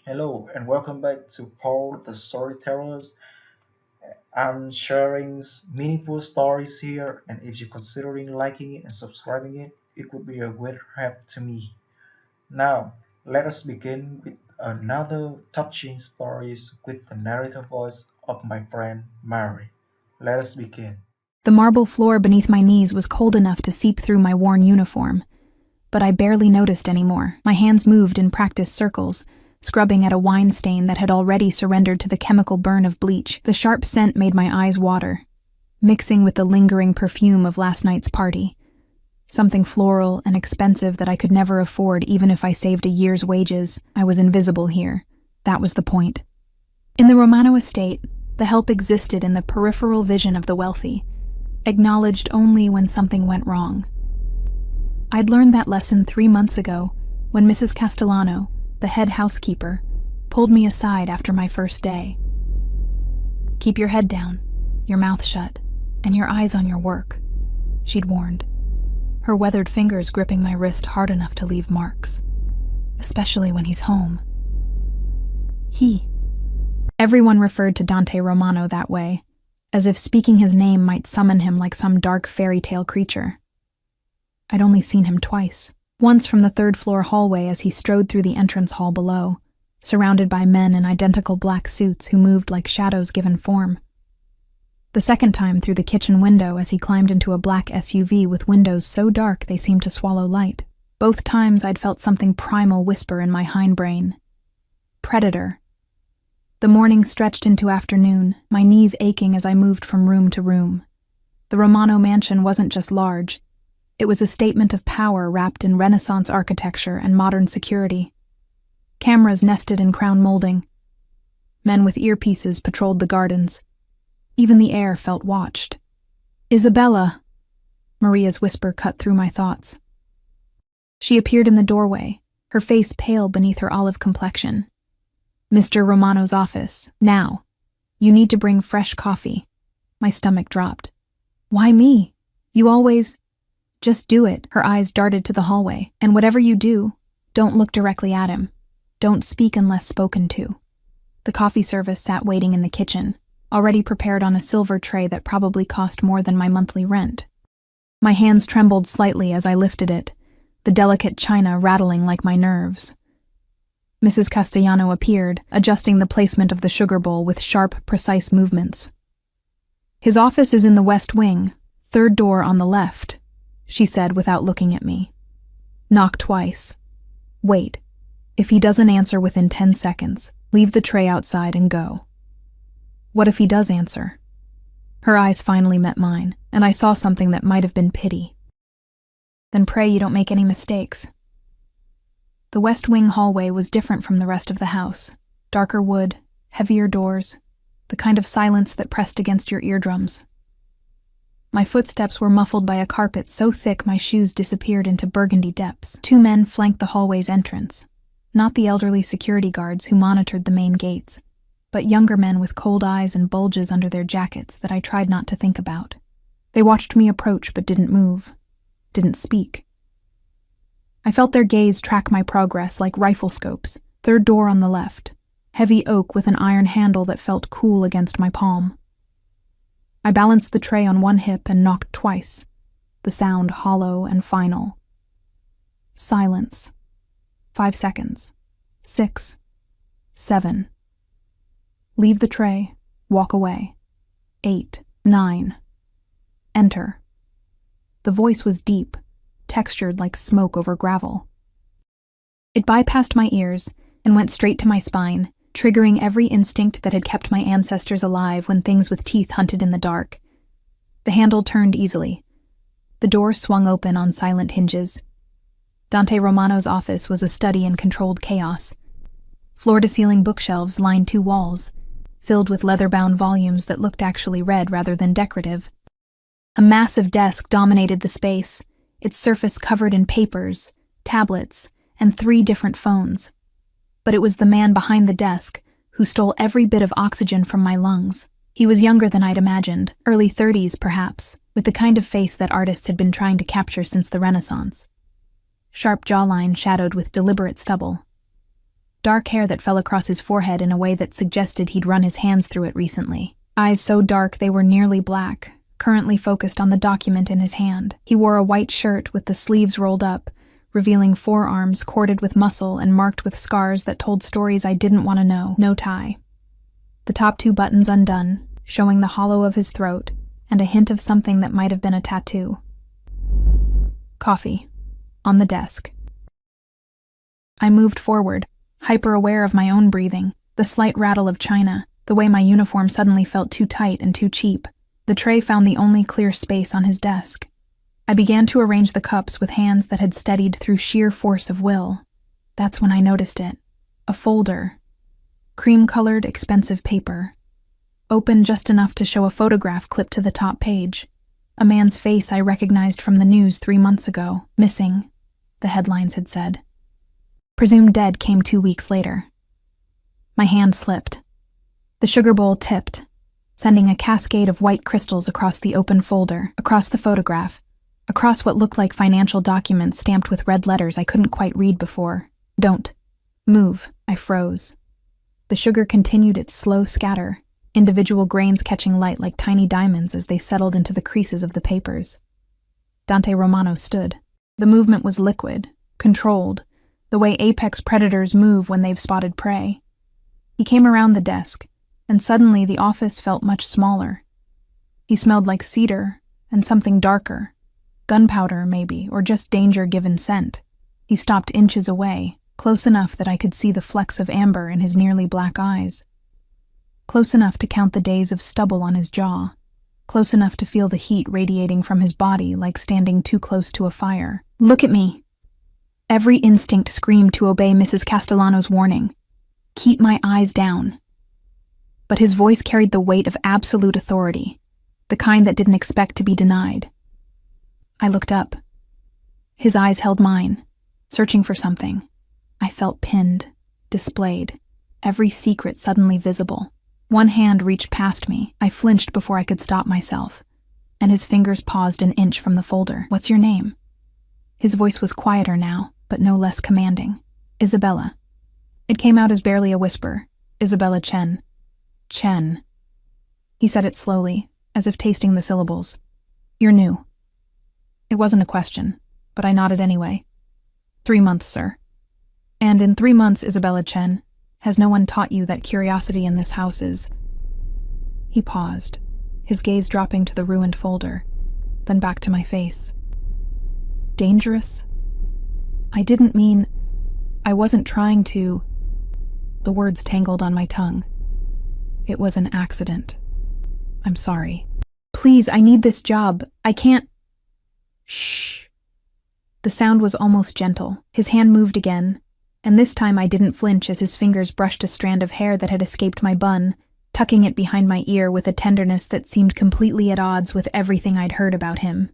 Hello and welcome back to Paul the Storytellers. I'm sharing meaningful stories here, and if you're considering liking it and subscribing it, it would be a great help to me. Now, let us begin with another touching stories with the narrative voice of my friend Mary. Let us begin. The marble floor beneath my knees was cold enough to seep through my worn uniform, but I barely noticed anymore. My hands moved in practiced circles, scrubbing at a wine stain that had already surrendered to the chemical burn of bleach. The sharp scent made my eyes water, mixing with the lingering perfume of last night's party. Something floral and expensive that I could never afford even if I saved a year's wages. I was invisible here. That was the point. In the Romano estate, the help existed in the peripheral vision of the wealthy, acknowledged only when something went wrong. I'd learned that lesson 3 months ago when Mrs. Castellano, the head housekeeper, pulled me aside after my first day. "Keep your head down, your mouth shut, and your eyes on your work," she'd warned, her weathered fingers gripping my wrist hard enough to leave marks, especially when he's home. He. Everyone referred to Dante Romano that way, as if speaking his name might summon him like some dark fairy tale creature. I'd only seen him twice. Once from the third-floor hallway as he strode through the entrance hall below, surrounded by men in identical black suits who moved like shadows given form. The second time through the kitchen window as he climbed into a black SUV with windows so dark they seemed to swallow light. Both times I'd felt something primal whisper in my hindbrain. Predator. The morning stretched into afternoon, my knees aching as I moved from room to room. The Romano mansion wasn't just large. It was a statement of power wrapped in Renaissance architecture and modern security. Cameras nested in crown molding. Men with earpieces patrolled the gardens. Even the air felt watched. "Isabella!" Maria's whisper cut through my thoughts. She appeared in the doorway, her face pale beneath her olive complexion. "Mr. Romano's office, now. You need to bring fresh coffee." My stomach dropped. "Why me? You always—" "Just do it." Her eyes darted to the hallway. "And whatever you do, don't look directly at him. Don't speak unless spoken to." The coffee service sat waiting in the kitchen, already prepared on a silver tray that probably cost more than my monthly rent. My hands trembled slightly as I lifted it, the delicate china rattling like my nerves. Mrs. Castellano appeared, adjusting the placement of the sugar bowl with sharp, precise movements. "His office is in the west wing, third door on the left," she said without looking at me. "Knock twice. Wait. If he doesn't answer within 10 seconds, leave the tray outside and go." "What if he does answer?" Her eyes finally met mine, and I saw something that might have been pity. "Then pray you don't make any mistakes." The west wing hallway was different from the rest of the house. Darker wood, heavier doors, the kind of silence that pressed against your eardrums. My footsteps were muffled by a carpet so thick my shoes disappeared into burgundy depths. 2 men flanked the hallway's entrance, not the elderly security guards who monitored the main gates, but younger men with cold eyes and bulges under their jackets that I tried not to think about. They watched me approach but didn't move, didn't speak. I felt their gaze track my progress like rifle scopes. Third door on the left, heavy oak with an iron handle that felt cool against my palm. I balanced the tray on one hip and knocked twice, the sound hollow and final. Silence. 5 seconds. 6. 7. Leave the tray. Walk away. 8. 9. Enter. The voice was deep, textured like smoke over gravel. It bypassed my ears and went straight to my spine, triggering every instinct that had kept my ancestors alive when things with teeth hunted in the dark. The handle turned easily. The door swung open on silent hinges. Dante Romano's office was a study in controlled chaos. Floor-to-ceiling bookshelves lined 2 walls, filled with leather-bound volumes that looked actually read rather than decorative. A massive desk dominated the space, its surface covered in papers, tablets, and 3 different phones. But it was the man behind the desk who stole every bit of oxygen from my lungs. He was younger than I'd imagined, early 30s perhaps, with the kind of face that artists had been trying to capture since the Renaissance. Sharp jawline shadowed with deliberate stubble. dark hair that fell across his forehead in a way that suggested he'd run his hands through it recently. Eyes so dark they were nearly black, currently focused on the document in his hand. He wore a white shirt with the sleeves rolled up, revealing forearms corded with muscle and marked with scars that told stories I didn't want to know. No tie. The top 2 buttons undone, showing the hollow of his throat and a hint of something that might have been a tattoo. Coffee. On the desk. I moved forward, hyper-aware of my own breathing, the slight rattle of china, the way my uniform suddenly felt too tight and too cheap. The tray found the only clear space on his desk. I began to arrange the cups with hands that had steadied through sheer force of will. That's when I noticed it. A folder. Cream-colored, expensive paper. Open just enough to show a photograph clipped to the top page. A man's face I recognized from the news 3 months ago. Missing, the headlines had said. Presumed dead came 2 weeks later. My hand slipped. The sugar bowl tipped, sending a cascade of white crystals across the open folder, across the photograph, across what looked like financial documents stamped with red letters I couldn't quite read before. Don't move. I froze. The sugar continued its slow scatter, individual grains catching light like tiny diamonds as they settled into the creases of the papers. Dante Romano stood. The movement was liquid, controlled, the way apex predators move when they've spotted prey. He came around the desk, and suddenly the office felt much smaller. He smelled like cedar and something darker. Gunpowder, maybe, or just danger-given scent. He stopped inches away, close enough that I could see the flecks of amber in his nearly black eyes. Close enough to count the days of stubble on his jaw. Close enough to feel the heat radiating from his body like standing too close to a fire. Look at me! Every instinct screamed to obey Mrs. Castellano's warning. Keep my eyes down. But his voice carried the weight of absolute authority, the kind that didn't expect to be denied. I looked up. His eyes held mine, searching for something. I felt pinned, displayed, every secret suddenly visible. One hand reached past me. I flinched before I could stop myself, and his fingers paused an inch from the folder. What's your name? His voice was quieter now, but no less commanding. Isabella. It came out as barely a whisper. Isabella Chen. Chen. He said it slowly, as if tasting the syllables. You're new. It wasn't a question, but I nodded anyway. 3 months, sir. And in 3 months, Isabella Chen, has no one taught you that curiosity in this house is... He paused, his gaze dropping to the ruined folder, then back to my face. Dangerous? I didn't mean... I wasn't trying to... The words tangled on my tongue. It was an accident. I'm sorry. Please, I need this job. I can't... Shh. The sound was almost gentle. His hand moved again, and this time I didn't flinch as his fingers brushed a strand of hair that had escaped my bun, tucking it behind my ear with a tenderness that seemed completely at odds with everything I'd heard about him.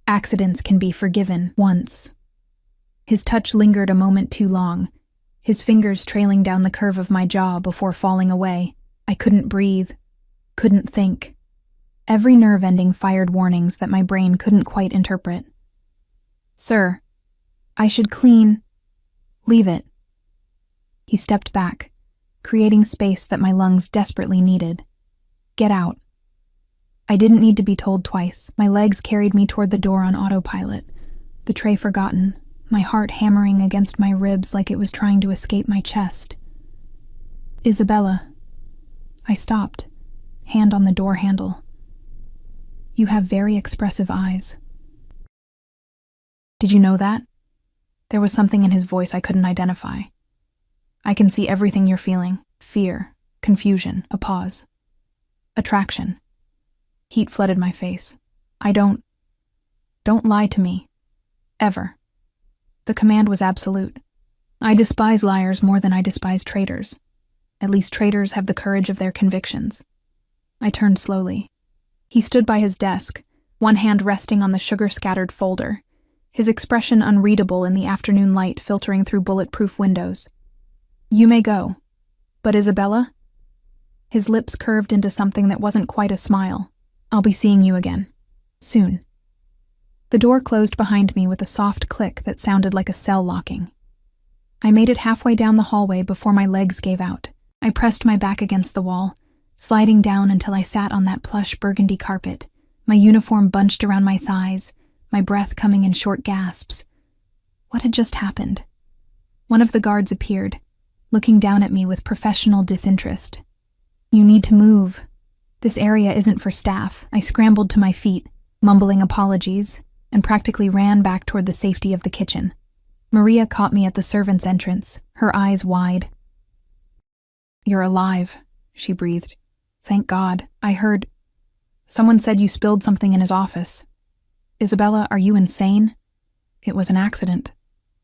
Accidents can be forgiven once. His touch lingered a moment too long, his fingers trailing down the curve of my jaw before falling away. I couldn't breathe, couldn't think. Every nerve ending fired warnings that my brain couldn't quite interpret. Sir, I should clean. Leave it. He stepped back, creating space that my lungs desperately needed. Get out. I didn't need to be told twice. My legs carried me toward the door on autopilot, the tray forgotten, my heart hammering against my ribs like it was trying to escape my chest. Isabella. I stopped, hand on the door handle. You have very expressive eyes. Did you know that? There was something in his voice I couldn't identify. I can see everything you're feeling. Fear, confusion, a pause. Attraction. Heat flooded my face. Don't lie to me. Ever. The command was absolute. I despise liars more than I despise traitors. At least traitors have the courage of their convictions. I turned slowly. He stood by his desk, one hand resting on the sugar-scattered folder, his expression unreadable in the afternoon light filtering through bulletproof windows. You may go. But Isabella? His lips curved into something that wasn't quite a smile. I'll be seeing you again. Soon. The door closed behind me with a soft click that sounded like a cell locking. I made it halfway down the hallway before my legs gave out. I pressed my back against the wall, sliding down until I sat on that plush burgundy carpet, my uniform bunched around my thighs, my breath coming in short gasps. What had just happened? One of the guards appeared, looking down at me with professional disinterest. "You need to move. This area isn't for staff." I scrambled to my feet, mumbling apologies, and practically ran back toward the safety of the kitchen. Maria caught me at the servants' entrance, her eyes wide. "You're alive," she breathed. "Thank God. I heard... Someone said you spilled something in his office. Isabella, are you insane?" "It was an accident."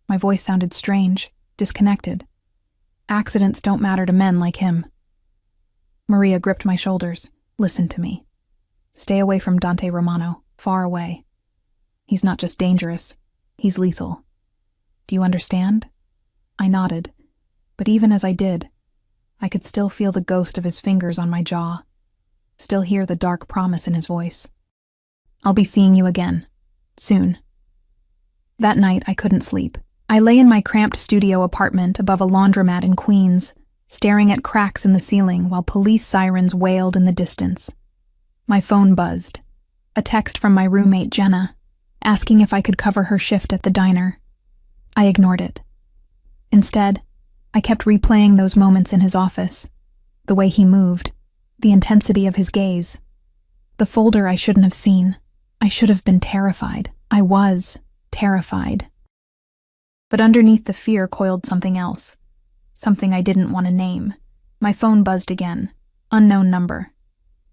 My voice sounded strange, disconnected. "Accidents don't matter to men like him." Maria gripped my shoulders. "Listen to me. Stay away from Dante Romano, far away. He's not just dangerous, he's lethal. Do you understand?" I nodded, but even as I did, I could still feel the ghost of his fingers on my jaw, still hear the dark promise in his voice. "I'll be seeing you again, soon." That night, I couldn't sleep. I lay in my cramped studio apartment above a laundromat in Queens, staring at cracks in the ceiling while police sirens wailed in the distance. My phone buzzed. A text from my roommate, Jenna, asking if I could cover her shift at the diner. I ignored it. Instead, I kept replaying those moments in his office, the way he moved, the intensity of his gaze. The folder I shouldn't have seen. I should have been terrified. I was terrified. But underneath the fear coiled something else, something I didn't want to name. My phone buzzed again. Unknown number.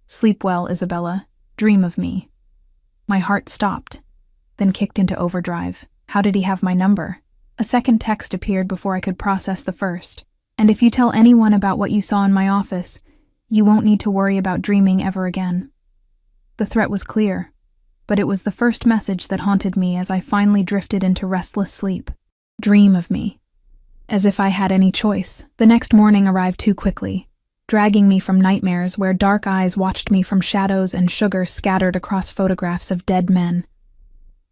"Sleep well, Isabella. Dream of me." My heart stopped, then kicked into overdrive. How did he have my number? A second text appeared before I could process the first. "And if you tell anyone about what you saw in my office, you won't need to worry about dreaming ever again." The threat was clear, but it was the first message that haunted me as I finally drifted into restless sleep. Dream of me. As if I had any choice. The next morning arrived too quickly, dragging me from nightmares where dark eyes watched me from shadows and sugar scattered across photographs of dead men.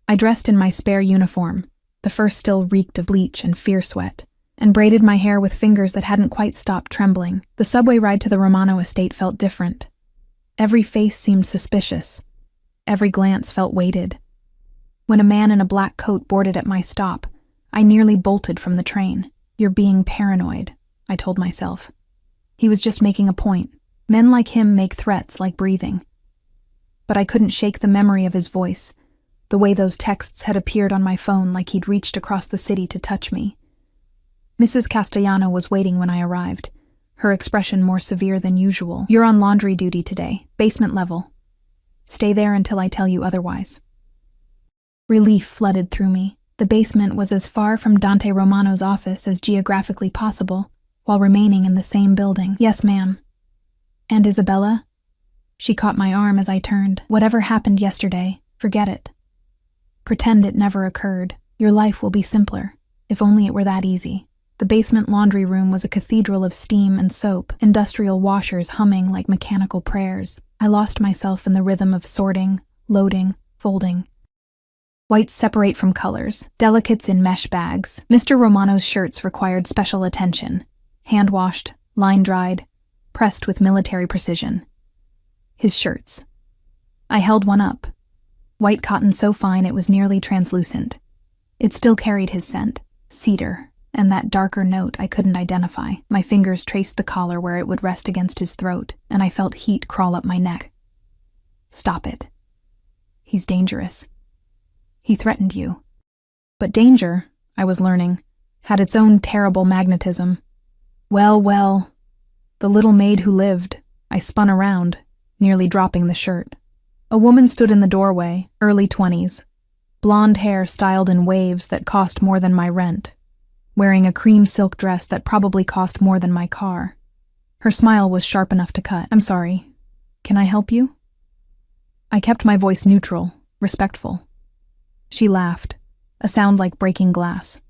I dressed in my spare uniform, the first still reeked of bleach and fear sweat, and braided my hair with fingers that hadn't quite stopped trembling. The subway ride to the Romano estate felt different. Every face seemed suspicious. Every glance felt weighted. When a man in a black coat boarded at my stop, I nearly bolted from the train. "You're being paranoid," I told myself. He was just making a point. Men like him make threats like breathing. But I couldn't shake the memory of his voice, the way those texts had appeared on my phone like he'd reached across the city to touch me. Mrs. Castellano was waiting when I arrived, her expression more severe than usual. "You're on laundry duty today, basement level. Stay there until I tell you otherwise." Relief flooded through me. The basement was as far from Dante Romano's office as geographically possible, while remaining in the same building. "Yes, ma'am." "And Isabella?" She caught my arm as I turned. "Whatever happened yesterday, forget it. Pretend it never occurred. Your life will be simpler, if only it were that easy." The basement laundry room was a cathedral of steam and soap, industrial washers humming like mechanical prayers. I lost myself in the rhythm of sorting, loading, folding. Whites separate from colors, delicates in mesh bags. Mr. Romano's shirts required special attention. Hand-washed, line-dried, pressed with military precision. His shirts. I held one up. White cotton so fine it was nearly translucent. It still carried his scent, cedar, and that darker note I couldn't identify. My fingers traced the collar where it would rest against his throat, and I felt heat crawl up my neck. "Stop it. He's dangerous. He threatened you." But danger, I was learning, had its own terrible magnetism. Well, the little maid who lived. I spun around, nearly dropping the shirt. A woman stood in the doorway, early 20s, blonde hair styled in waves that cost more than my rent, wearing a cream silk dress that probably cost more than my car. Her smile was sharp enough to cut. "I'm sorry. Can I help you?" I kept my voice neutral, respectful. She laughed, a sound like breaking glass.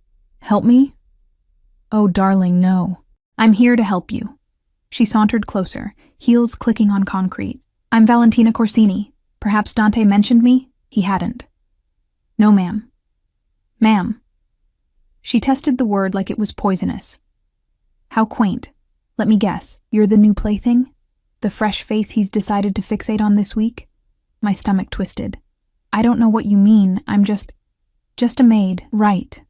"Help me? Oh, darling, no. I'm here to help you." She sauntered closer, heels clicking on concrete. "I'm Valentina Corsini. Perhaps Dante mentioned me?" He hadn't. "No, ma'am." "Ma'am." She tested the word like it was poisonous. How quaint. Let me guess, you're the new plaything? The fresh face he's decided to fixate on this week? My stomach twisted. I don't know what you mean, I'm just a maid, right?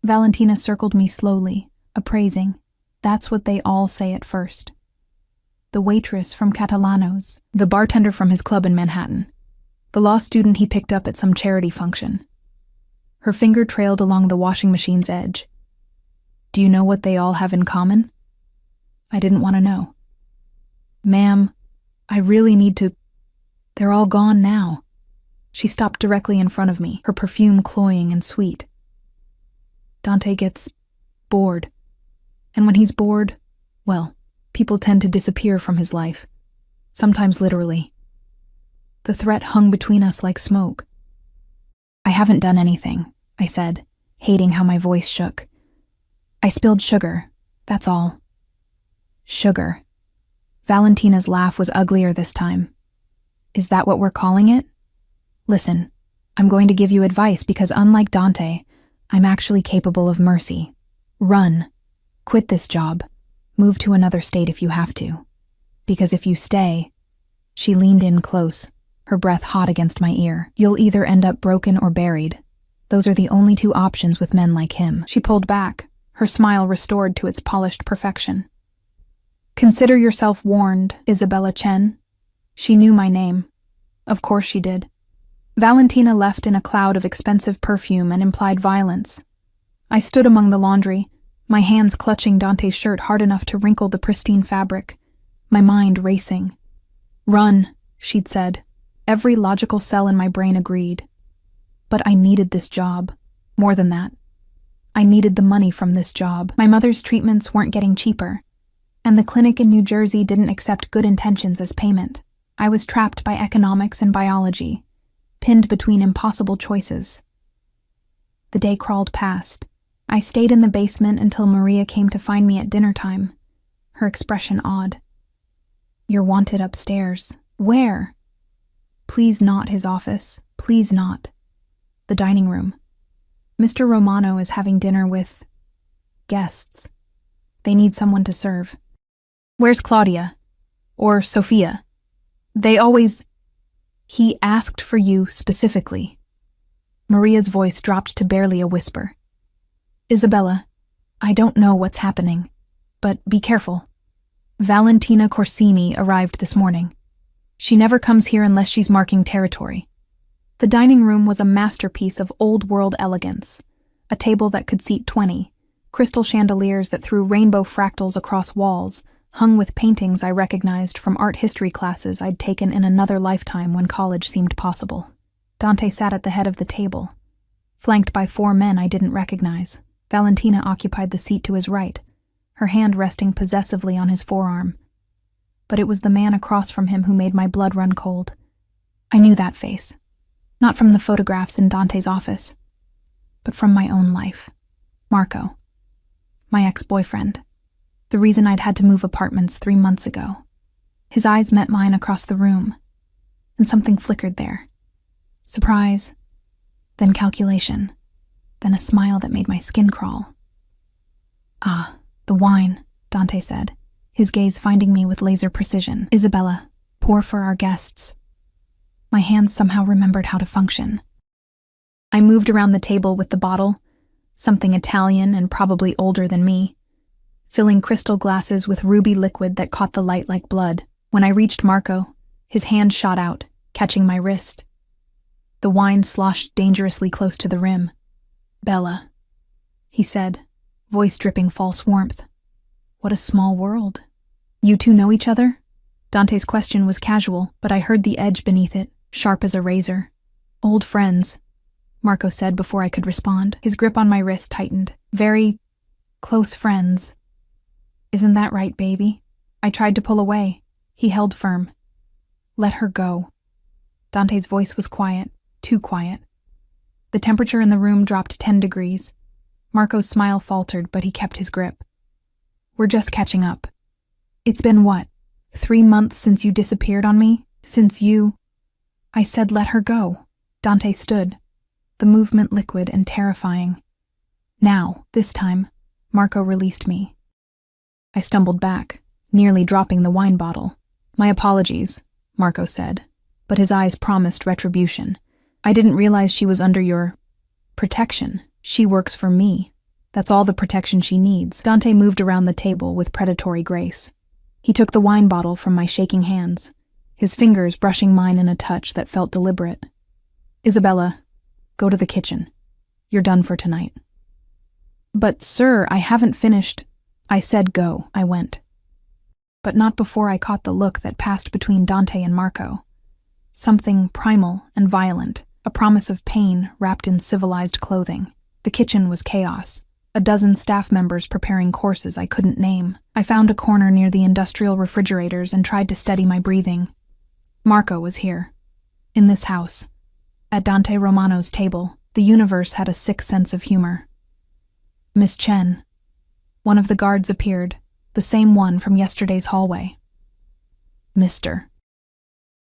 Valentina circled me slowly, appraising. That's what they all say at first. The waitress from Catalano's, the bartender from his club in Manhattan, the law student he picked up at some charity function. Her finger trailed along the washing machine's edge. Do you know what they all have in common? I didn't want to know. Ma'am, I really need to... They're all gone now. She stopped directly in front of me, her perfume cloying and sweet. Dante gets bored. And when he's bored, well, people tend to disappear from his life. Sometimes literally. The threat hung between us like smoke. I haven't done anything, I said, hating how my voice shook. I spilled sugar, that's all. Sugar. Valentina's laugh was uglier this time. Is that what we're calling it? Listen, I'm going to give you advice because unlike Dante, I'm actually capable of mercy. Run. Quit this job. Move to another state if you have to. Because if you stay... She leaned in close, her breath hot against my ear. You'll either end up broken or buried. Those are the only two options with men like him. She pulled back, her smile restored to its polished perfection. Consider yourself warned, Isabella Chen. She knew my name. Of course she did. Valentina left in a cloud of expensive perfume and implied violence. I stood among the laundry, my hands clutching Dante's shirt hard enough to wrinkle the pristine fabric, my mind racing. Run, she'd said. Every logical cell in my brain agreed. But I needed this job. More than that. I needed the money from this job. My mother's treatments weren't getting cheaper, and the clinic in New Jersey didn't accept good intentions as payment. I was trapped by economics and biology, pinned between impossible choices. The day crawled past. I stayed in the basement until Maria came to find me at dinner time, her expression odd. You're wanted upstairs. Where? Please not his office. Please not. The dining room. Mr. Romano is having dinner with... guests. They need someone to serve. Where's Claudia? Or Sophia? They always... He asked for you specifically. Maria's voice dropped to barely a whisper. Isabella, I don't know what's happening, but be careful. Valentina Corsini arrived this morning. She never comes here unless she's marking territory. The dining room was a masterpiece of old-world elegance, a table that could seat 20, crystal chandeliers that threw rainbow fractals across walls, hung with paintings I recognized from art history classes I'd taken in another lifetime when college seemed possible. Dante sat at the head of the table, flanked by 4 men I didn't recognize. Valentina occupied the seat to his right, her hand resting possessively on his forearm. But it was the man across from him who made my blood run cold. I knew that face, not from the photographs in Dante's office, but from my own life. Marco, my ex-boyfriend. The reason I'd had to move apartments 3 months ago. His eyes met mine across the room, and something flickered there. Surprise, then calculation, then a smile that made my skin crawl. Ah, the wine, Dante said, his gaze finding me with laser precision. Isabella, pour for our guests. My hands somehow remembered how to function. I moved around the table with the bottle, something Italian and probably older than me, filling crystal glasses with ruby liquid that caught the light like blood. When I reached Marco, his hand shot out, catching my wrist. The wine sloshed dangerously close to the rim. Bella, he said, voice dripping false warmth. What a small world. You two know each other? Dante's question was casual, but I heard the edge beneath it, sharp as a razor. Old friends, Marco said before I could respond. His grip on my wrist tightened. Very close friends. Isn't that right, baby? I tried to pull away. He held firm. Let her go. Dante's voice was quiet, too quiet. The temperature in the room dropped 10 degrees. Marco's smile faltered, but he kept his grip. We're just catching up. It's been what? 3 months since you disappeared on me? Since you... I said let her go. Dante stood, the movement liquid and terrifying. Now, this time, Marco released me. I stumbled back, nearly dropping the wine bottle. My apologies, Marco said, but his eyes promised retribution. I didn't realize she was under your protection. She works for me. That's all the protection she needs. Dante moved around the table with predatory grace. He took the wine bottle from my shaking hands, his fingers brushing mine in a touch that felt deliberate. Isabella, go to the kitchen. You're done for tonight. But, sir, I haven't finished. I said go, I went. But not before I caught the look that passed between Dante and Marco. Something primal and violent, a promise of pain wrapped in civilized clothing. The kitchen was chaos. A dozen staff members preparing courses I couldn't name. I found a corner near the industrial refrigerators and tried to steady my breathing. Marco was here. In this house. At Dante Romano's table, the universe had a sick sense of humor. Miss Chen. One of the guards appeared, the same one from yesterday's hallway. Mr.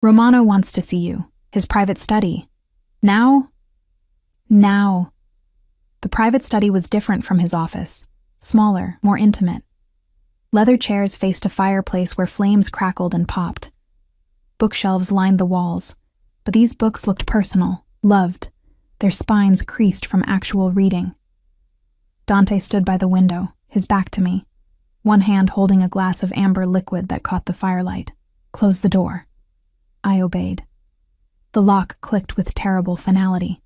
Romano wants to see you. His private study. Now? Now. The private study was different from his office. Smaller, more intimate. Leather chairs faced a fireplace where flames crackled and popped. Bookshelves lined the walls, but these books looked personal, loved, their spines creased from actual reading. Dante stood by the window, his back to me, one hand holding a glass of amber liquid that caught the firelight. Close the door. I obeyed. The lock clicked with terrible finality.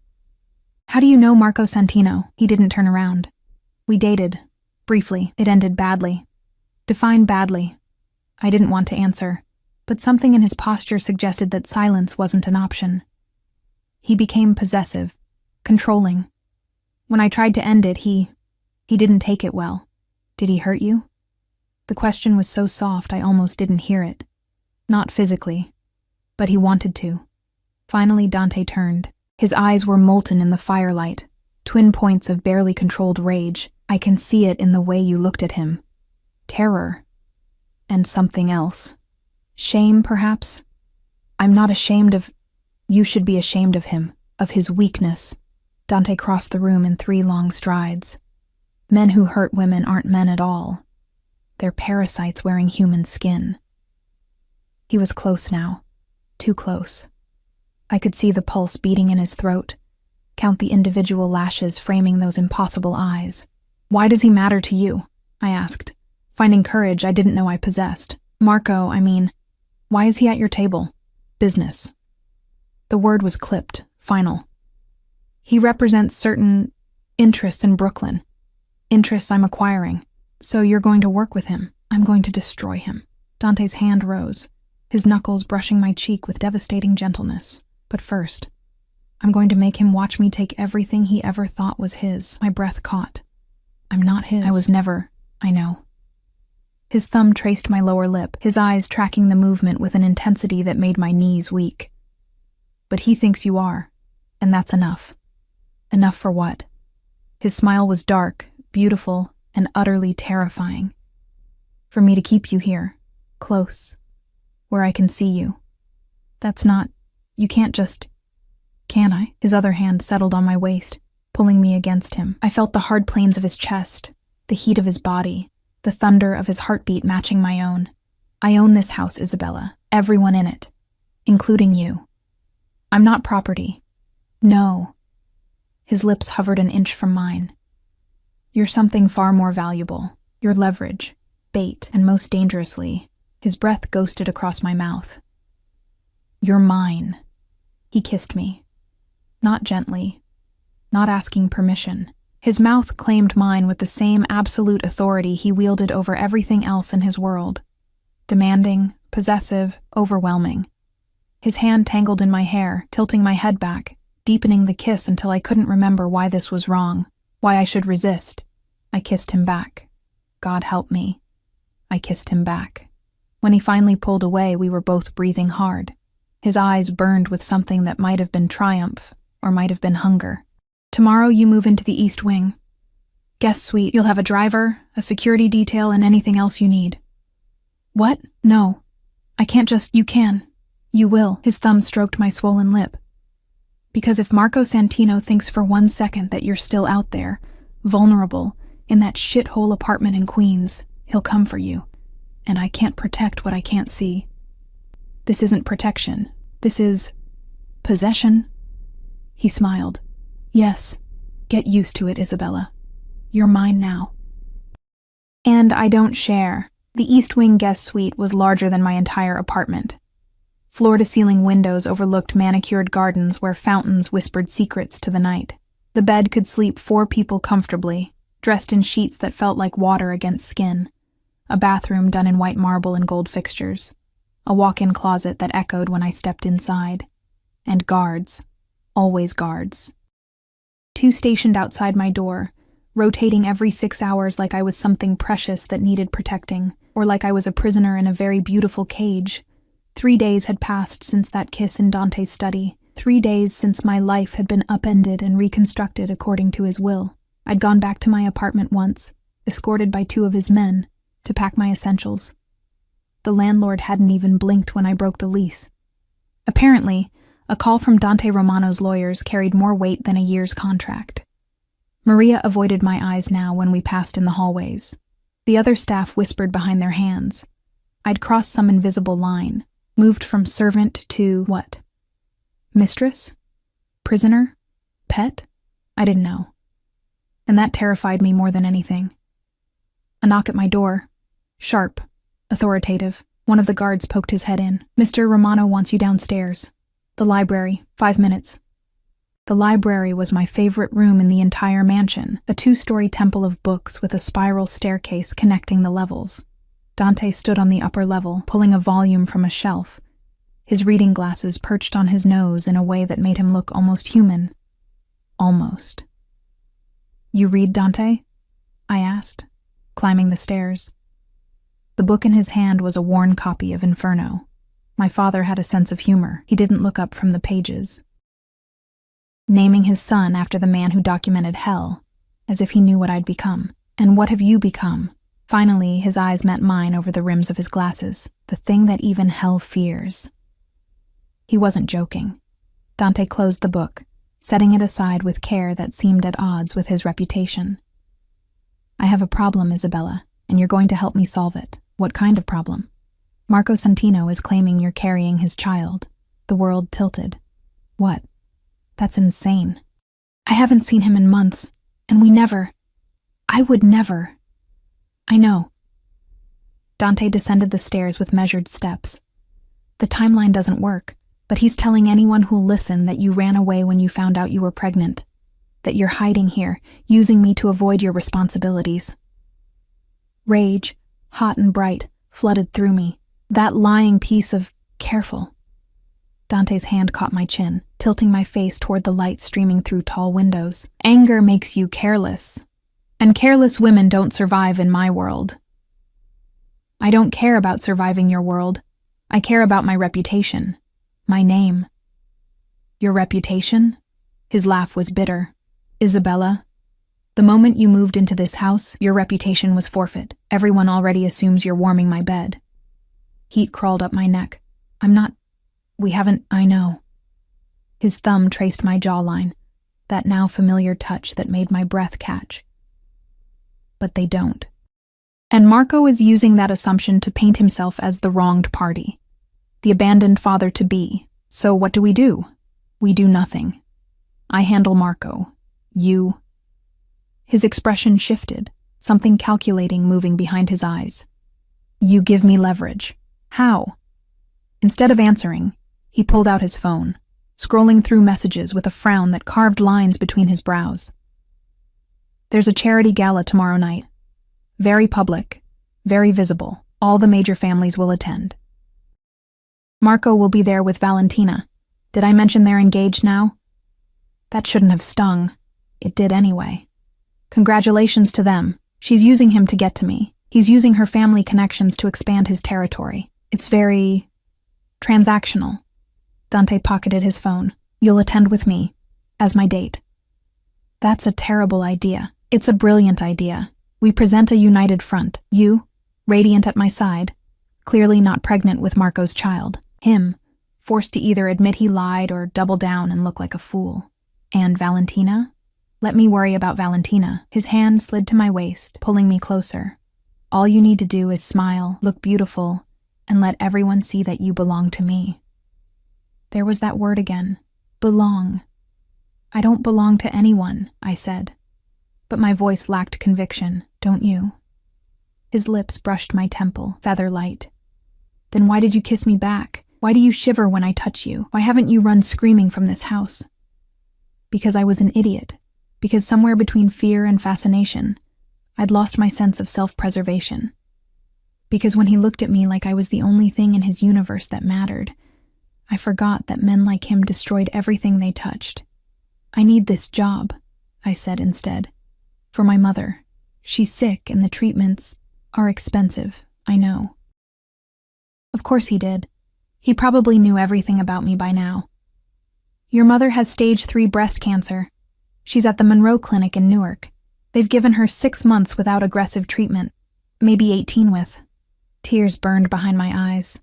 How do you know Marco Santino? He didn't turn around. We dated. Briefly. It ended badly. Define badly. I didn't want to answer, but something in his posture suggested that silence wasn't an option. He became possessive, controlling. When I tried to end it, he didn't take it well. Did he hurt you? The question was so soft I almost didn't hear it. Not physically, but he wanted to. Finally, Dante turned. His eyes were molten in the firelight, twin points of barely controlled rage. I can see it in the way you looked at him. Terror. And something else. Shame, perhaps? I'm not ashamed of... You should be ashamed of him, of his weakness. Dante crossed the room in 3 long strides. Men who hurt women aren't men at all. They're parasites wearing human skin. He was close now. Too close. I could see the pulse beating in his throat, count the individual lashes framing those impossible eyes. Why does he matter to you? I asked, finding courage I didn't know I possessed. Marco, why is he at your table? Business. The word was clipped, final. He represents certain interests in Brooklyn. Interests I'm acquiring. So you're going to work with him. I'm going to destroy him. Dante's hand rose, his knuckles brushing my cheek with devastating gentleness. But first, I'm going to make him watch me take everything he ever thought was his. My breath caught. I'm not his. I was never, I know. His thumb traced my lower lip, his eyes tracking the movement with an intensity that made my knees weak. But he thinks you are, and that's enough. Enough for what? His smile was dark, beautiful, and utterly terrifying. For me to keep you here, close, where I can see you. That's not... You can't just... Can I? His other hand settled on my waist, pulling me against him. I felt the hard planes of his chest, the heat of his body, the thunder of his heartbeat matching my own. I own this house, Isabella. Everyone in it. Including you. I'm not property. No. His lips hovered an inch from mine. You're something far more valuable. You're leverage, bait, and most dangerously, his breath ghosted across my mouth. You're mine. He kissed me. Not gently. Not asking permission. His mouth claimed mine with the same absolute authority he wielded over everything else in his world. Demanding, possessive, overwhelming. His hand tangled in my hair, tilting my head back, deepening the kiss until I couldn't remember why this was wrong, why I should resist. I kissed him back. God help me. I kissed him back. When he finally pulled away, we were both breathing hard. His eyes burned with something that might have been triumph, or might have been hunger. Tomorrow you move into the East Wing. Guest suite, you'll have a driver, a security detail, and anything else you need. What? No. I can't just... You can. You will. His thumb stroked my swollen lip. Because if Marco Santino thinks for 1 second that you're still out there, vulnerable, in that shithole apartment in Queens. He'll come for you. And I can't protect what I can't see. This isn't protection. This is possession. He smiled. Yes, get used to it, Isabella. You're mine now. And I don't share. The East Wing guest suite was larger than my entire apartment. Floor-to-ceiling windows overlooked manicured gardens where fountains whispered secrets to the night. The bed could sleep 4 people comfortably, dressed in sheets that felt like water against skin. A bathroom done in white marble and gold fixtures. A walk-in closet that echoed when I stepped inside. And guards. Always guards. 2 stationed outside my door, rotating every 6 hours like I was something precious that needed protecting, or like I was a prisoner in a very beautiful cage. 3 days had passed since that kiss in Dante's study. 3 days since my life had been upended and reconstructed according to his will. I'd gone back to my apartment once, escorted by 2 of his men, to pack my essentials. The landlord hadn't even blinked when I broke the lease. Apparently, a call from Dante Romano's lawyers carried more weight than a year's contract. Maria avoided my eyes now when we passed in the hallways. The other staff whispered behind their hands. I'd crossed some invisible line, moved from servant to what? Mistress? Prisoner? Pet? I didn't know. And that terrified me more than anything. A knock at my door. Sharp. Authoritative. One of the guards poked his head in. Mr. Romano wants you downstairs. The library. 5 minutes. The library was my favorite room in the entire mansion, a 2-story temple of books with a spiral staircase connecting the levels. Dante stood on the upper level, pulling a volume from a shelf, his reading glasses perched on his nose in a way that made him look almost human. Almost. You read, Dante? I asked, climbing the stairs. The book in his hand was a worn copy of Inferno. My father had a sense of humor. He didn't look up from the pages. Naming his son after the man who documented hell, as if he knew what I'd become. And what have you become? Finally, his eyes met mine over the rims of his glasses, the thing that even hell fears. He wasn't joking. Dante closed the book, setting it aside with care that seemed at odds with his reputation. I have a problem, Isabella, and you're going to help me solve it. What kind of problem? Marco Santino is claiming you're carrying his child. The world tilted. What? That's insane. I haven't seen him in months, and I would never. I know. Dante descended the stairs with measured steps. The timeline doesn't work, but he's telling anyone who'll listen that you ran away when you found out you were pregnant, that you're hiding here, using me to avoid your responsibilities. Rage, hot and bright, flooded through me. That lying piece of careful. Dante's hand caught my chin, tilting my face toward the light streaming through tall windows. Anger makes you careless. And careless women don't survive in my world. I don't care about surviving your world. I care about my reputation. My name. Your reputation? His laugh was bitter. Isabella, the moment you moved into this house, your reputation was forfeit. Everyone already assumes you're warming my bed. Heat crawled up my neck. I know. His thumb traced my jawline, that now familiar touch that made my breath catch. But they don't. And Marco is using that assumption to paint himself as the wronged party, the abandoned father-to-be. So what do? We do nothing. I handle Marco. You. His expression shifted, something calculating moving behind his eyes. You give me leverage. How? Instead of answering, he pulled out his phone, scrolling through messages with a frown that carved lines between his brows. There's a charity gala tomorrow night. Very public, very visible. All the major families will attend. Marco will be there with Valentina. Did I mention they're engaged now? That shouldn't have stung. It did anyway. Congratulations to them. She's using him to get to me. He's using her family connections to expand his territory. It's very transactional. Dante pocketed his phone. You'll attend with me, as my date. That's a terrible idea. It's a brilliant idea. We present a united front. You, radiant at my side, clearly not pregnant with Marco's child. Him, forced to either admit he lied or double down and look like a fool. And Valentina? Let me worry about Valentina. His hand slid to my waist, pulling me closer. All you need to do is smile, look beautiful, and let everyone see that you belong to me. There was that word again. Belong. I don't belong to anyone, I said. But my voice lacked conviction, don't you? His lips brushed my temple, feather light. Then why did you kiss me back? Why do you shiver when I touch you? Why haven't you run screaming from this house? Because I was an idiot. Because somewhere between fear and fascination, I'd lost my sense of self-preservation. Because when he looked at me like I was the only thing in his universe that mattered, I forgot that men like him destroyed everything they touched. I need this job, I said instead. For my mother. She's sick and the treatments are expensive, I know. Of course he did. He probably knew everything about me by now. Your mother has stage 3 breast cancer. She's at the Monroe Clinic in Newark. They've given her 6 months without aggressive treatment, maybe 18 with. Tears burned behind my eyes.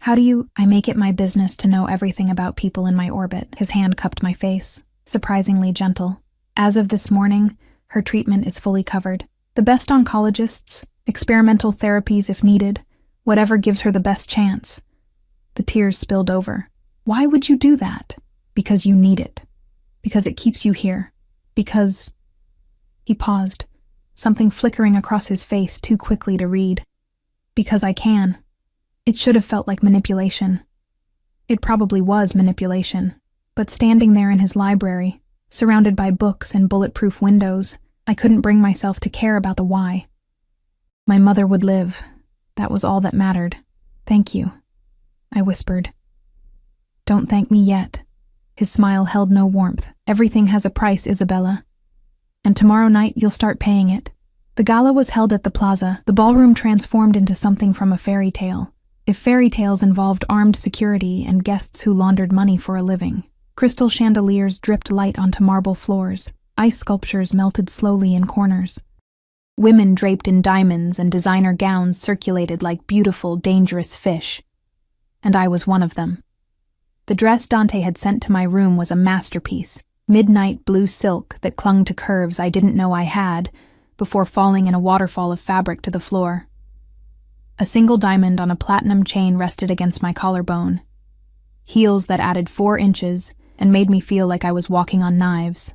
I make it my business to know everything about people in my orbit. His hand cupped my face, surprisingly gentle. As of this morning, her treatment is fully covered. The best oncologists, experimental therapies if needed, whatever gives her the best chance. The tears spilled over. Why would you do that? Because you need it. Because it keeps you here. Because... He paused, something flickering across his face too quickly to read. Because I can. It should have felt like manipulation. It probably was manipulation, but standing there in his library, surrounded by books and bulletproof windows, I couldn't bring myself to care about the why. My mother would live. That was all that mattered. Thank you, I whispered. Don't thank me yet. His smile held no warmth. Everything has a price, Isabella. And tomorrow night you'll start paying it. The gala was held at the plaza, the ballroom transformed into something from a fairy tale. If fairy tales involved armed security and guests who laundered money for a living. Crystal chandeliers dripped light onto marble floors. Ice sculptures melted slowly in corners. Women draped in diamonds and designer gowns circulated like beautiful, dangerous fish. And I was one of them. The dress Dante had sent to my room was a masterpiece. Midnight blue silk that clung to curves I didn't know I had before falling in a waterfall of fabric to the floor. A single diamond on a platinum chain rested against my collarbone. Heels that added 4 inches and made me feel like I was walking on knives.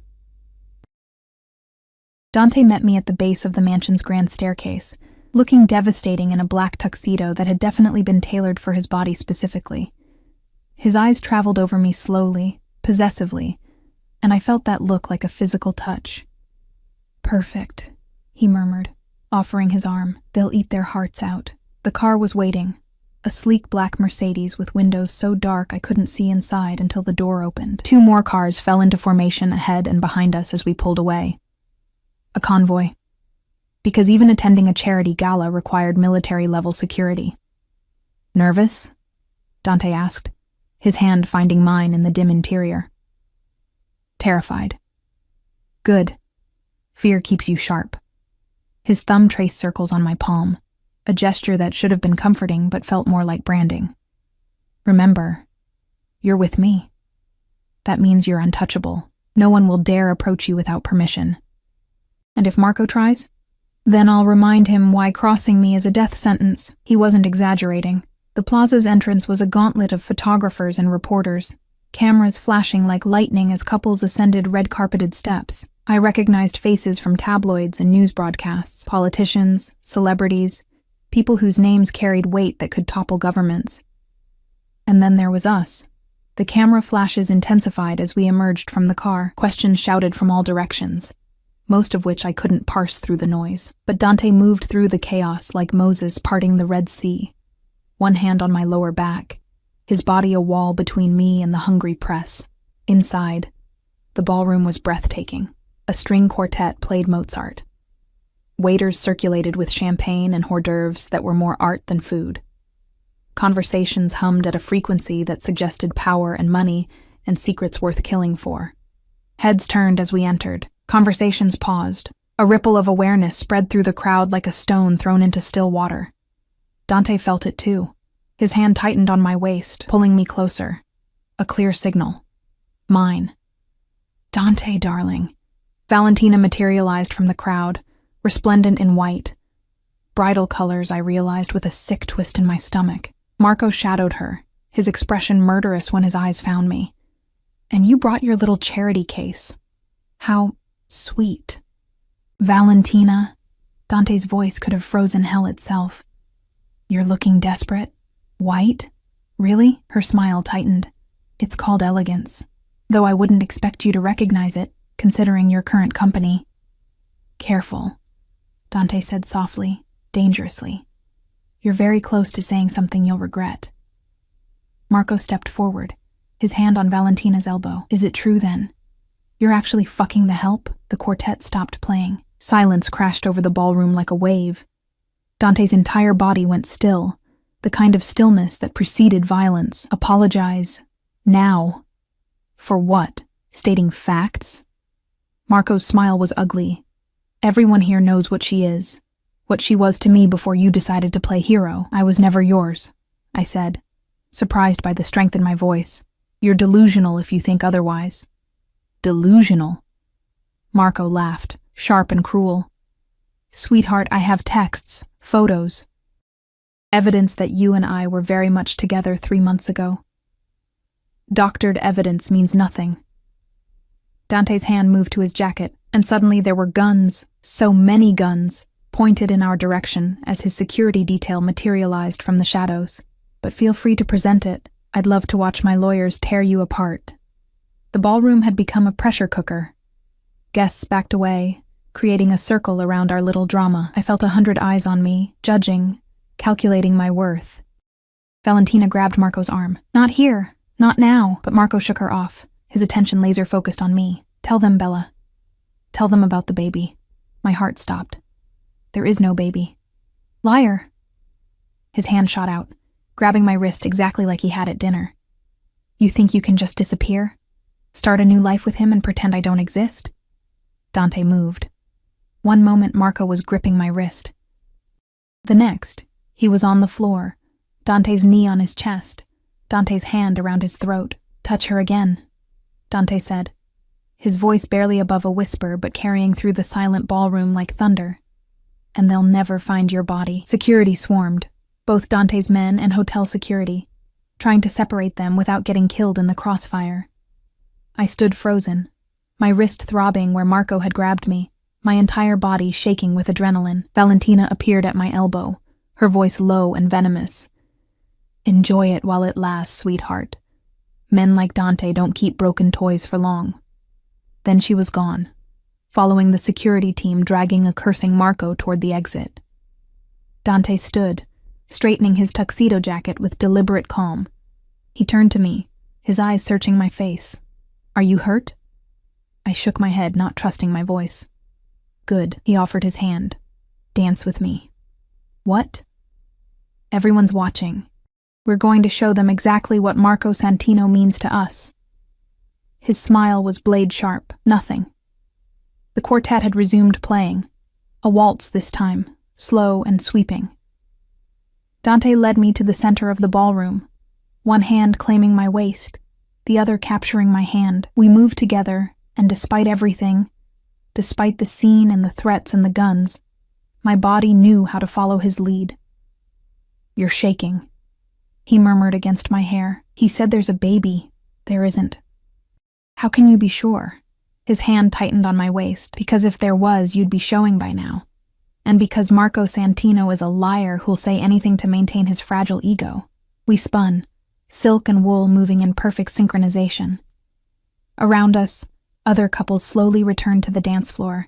Dante met me at the base of the mansion's grand staircase, looking devastating in a black tuxedo that had definitely been tailored for his body specifically. His eyes traveled over me slowly, possessively, and I felt that look like a physical touch. Perfect, he murmured, offering his arm. They'll eat their hearts out. The car was waiting, a sleek black Mercedes with windows so dark I couldn't see inside until the door opened. 2 more cars fell into formation ahead and behind us as we pulled away. A convoy. Because even attending a charity gala required military-level security. Nervous? Dante asked, his hand finding mine in the dim interior. Terrified. Good. Fear keeps you sharp. His thumb traced circles on my palm, a gesture that should have been comforting but felt more like branding. Remember, you're with me. That means you're untouchable. No one will dare approach you without permission. And if Marco tries? Then I'll remind him why crossing me is a death sentence. He wasn't exaggerating. The plaza's entrance was a gauntlet of photographers and reporters, cameras flashing like lightning as couples ascended red-carpeted steps. I recognized faces from tabloids and news broadcasts, politicians, celebrities, people whose names carried weight that could topple governments. And then there was us. The camera flashes intensified as we emerged from the car, questions shouted from all directions, most of which I couldn't parse through the noise. But Dante moved through the chaos like Moses parting the Red Sea, one hand on my lower back, his body a wall between me and the hungry press. Inside, the ballroom was breathtaking. A string quartet played Mozart. Waiters circulated with champagne and hors d'oeuvres that were more art than food. Conversations hummed at a frequency that suggested power and money and secrets worth killing for. Heads turned as we entered. Conversations paused. A ripple of awareness spread through the crowd like a stone thrown into still water. Dante felt it too. His hand tightened on my waist, pulling me closer. A clear signal. Mine. Dante, darling. Valentina materialized from the crowd, resplendent in white. Bridal colors, I realized with a sick twist in my stomach. Marco shadowed her, his expression murderous when his eyes found me. And you brought your little charity case. How sweet. Valentina. Dante's voice could have frozen hell itself. You're looking desperate. White? Really? Her smile tightened. It's called elegance. Though I wouldn't expect you to recognize it, considering your current company. Careful, Dante said softly, dangerously. You're very close to saying something you'll regret. Marco stepped forward, his hand on Valentina's elbow. Is it true then? You're actually fucking the help? The quartet stopped playing. Silence crashed over the ballroom like a wave. Dante's entire body went still, the kind of stillness that preceded violence. Apologize. Now. For what? Stating facts? Marco's smile was ugly. Everyone here knows what she is. What she was to me before you decided to play hero. I was never yours, I said, surprised by the strength in my voice. You're delusional if you think otherwise. Delusional? Marco laughed, sharp and cruel. Sweetheart, I have texts, photos. Evidence that you and I were very much together 3 months ago. Doctored evidence means nothing. Dante's hand moved to his jacket, and suddenly there were guns, so many guns, pointed in our direction as his security detail materialized from the shadows. But feel free to present it. I'd love to watch my lawyers tear you apart. The ballroom had become a pressure cooker. Guests backed away, creating a circle around our little drama. I felt 100 eyes on me, judging, calculating my worth. Valentina grabbed Marco's arm. Not here, not now, but Marco shook her off, his attention laser-focused on me. Tell them, Bella. Tell them about the baby. My heart stopped. There is no baby. Liar. His hand shot out, grabbing my wrist exactly like he had at dinner. You think you can just disappear? Start a new life with him and pretend I don't exist? Dante moved. One moment Marco was gripping my wrist. The next, he was on the floor, Dante's knee on his chest, Dante's hand around his throat. Touch her again, Dante said, his voice barely above a whisper but carrying through the silent ballroom like thunder. And they'll never find your body. Security swarmed, both Dante's men and hotel security, trying to separate them without getting killed in the crossfire. I stood frozen, my wrist throbbing where Marco had grabbed me, my entire body shaking with adrenaline. Valentina appeared at my elbow, her voice low and venomous. Enjoy it while it lasts, sweetheart. Men like Dante don't keep broken toys for long. Then she was gone, following the security team dragging a cursing Marco toward the exit. Dante stood, straightening his tuxedo jacket with deliberate calm. He turned to me, his eyes searching my face. Are you hurt? I shook my head, not trusting my voice. Good, he offered his hand. Dance with me. What? Everyone's watching. We're going to show them exactly what Marco Santino means to us. His smile was blade sharp, nothing. The quartet had resumed playing, a waltz this time, slow and sweeping. Dante led me to the center of the ballroom, one hand claiming my waist, the other capturing my hand. We moved together, and despite everything, despite the scene and the threats and the guns, my body knew how to follow his lead. You're shaking, he murmured against my hair. He said there's a baby. There isn't. How can you be sure? His hand tightened on my waist. Because if there was, you'd be showing by now. And because Marco Santino is a liar who'll say anything to maintain his fragile ego. We spun, silk and wool moving in perfect synchronization. Around us, other couples slowly returned to the dance floor,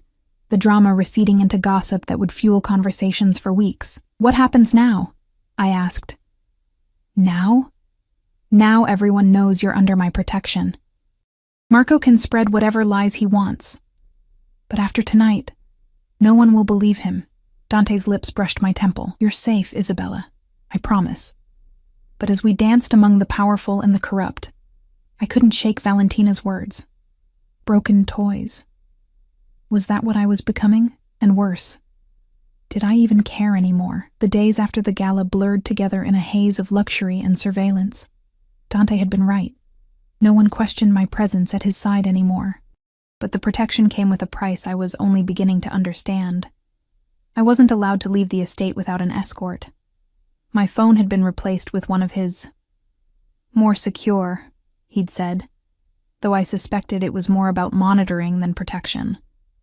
the drama receding into gossip that would fuel conversations for weeks. What happens now? I asked. Now? Now everyone knows you're under my protection. Marco can spread whatever lies he wants. But after tonight, no one will believe him. Dante's lips brushed my temple. You're safe, Isabella. I promise. But as we danced among the powerful and the corrupt, I couldn't shake Valentina's words. Broken toys. Was that what I was becoming? And worse. Did I even care anymore? The days after the gala blurred together in a haze of luxury and surveillance. Dante had been right. No one questioned my presence at his side anymore. but the protection came with a price I was only beginning to understand. I wasn't allowed to leave the estate without an escort. My phone had been replaced with one of his. More secure, he'd said, though I suspected it was more about monitoring than protection.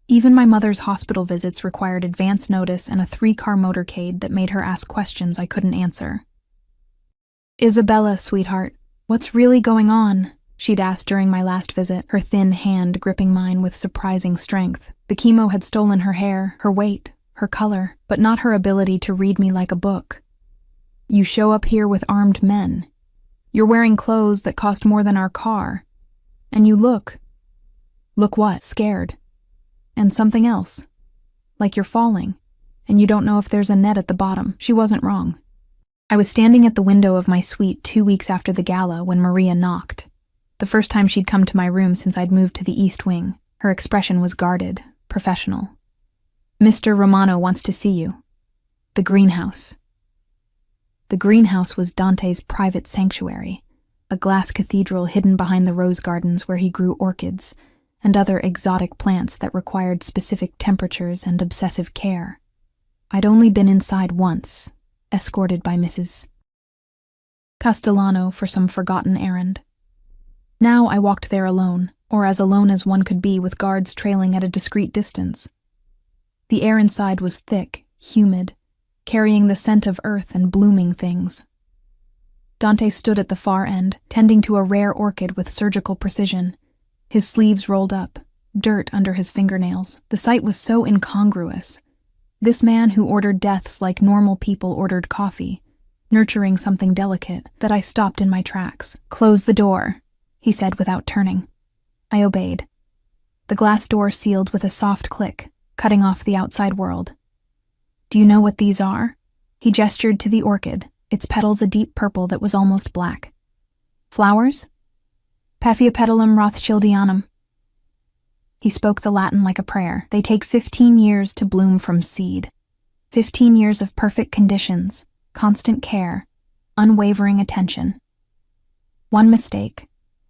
Even my mother's hospital visits required advance notice and a 3-car motorcade that made her ask questions I couldn't answer. "Isabella, sweetheart, what's really going on?" she'd asked during my last visit, her thin hand gripping mine with surprising strength. The chemo had stolen her hair, her weight, her color, but not her ability to read me like a book. "You show up here with armed men. You're wearing clothes that cost more than our car. And you look what? Scared. And something else. Like you're falling, and you don't know if there's a net at the bottom." She wasn't wrong. I was standing at the window of my suite 2 weeks after the gala when Maria knocked. The first time she'd come to my room since I'd moved to the East Wing. Her expression was guarded, professional. "Mr. Romano wants to see you. The greenhouse." The greenhouse was Dante's private sanctuary, a glass cathedral hidden behind the rose gardens where he grew orchids and other exotic plants that required specific temperatures and obsessive care. I'd only been inside once, escorted by Mrs. Castellano for some forgotten errand. Now I walked there alone, or as alone as one could be with guards trailing at a discreet distance. The air inside was thick, humid, carrying the scent of earth and blooming things. Dante stood at the far end, tending to a rare orchid with surgical precision, his sleeves rolled up, dirt under his fingernails. The sight was so incongruous. This man who ordered deaths like normal people ordered coffee, nurturing something delicate, that I stopped in my tracks. "Close the door," he said without turning. I obeyed. The glass door sealed with a soft click, cutting off the outside world. "Do you know what these are?" He gestured to the orchid, its petals a deep purple that was almost black. "Flowers? Paphiapetalum rothschildianum." He spoke the Latin like a prayer. "They take 15 years to bloom from seed. 15 years of perfect conditions, constant care, unwavering attention. One mistake,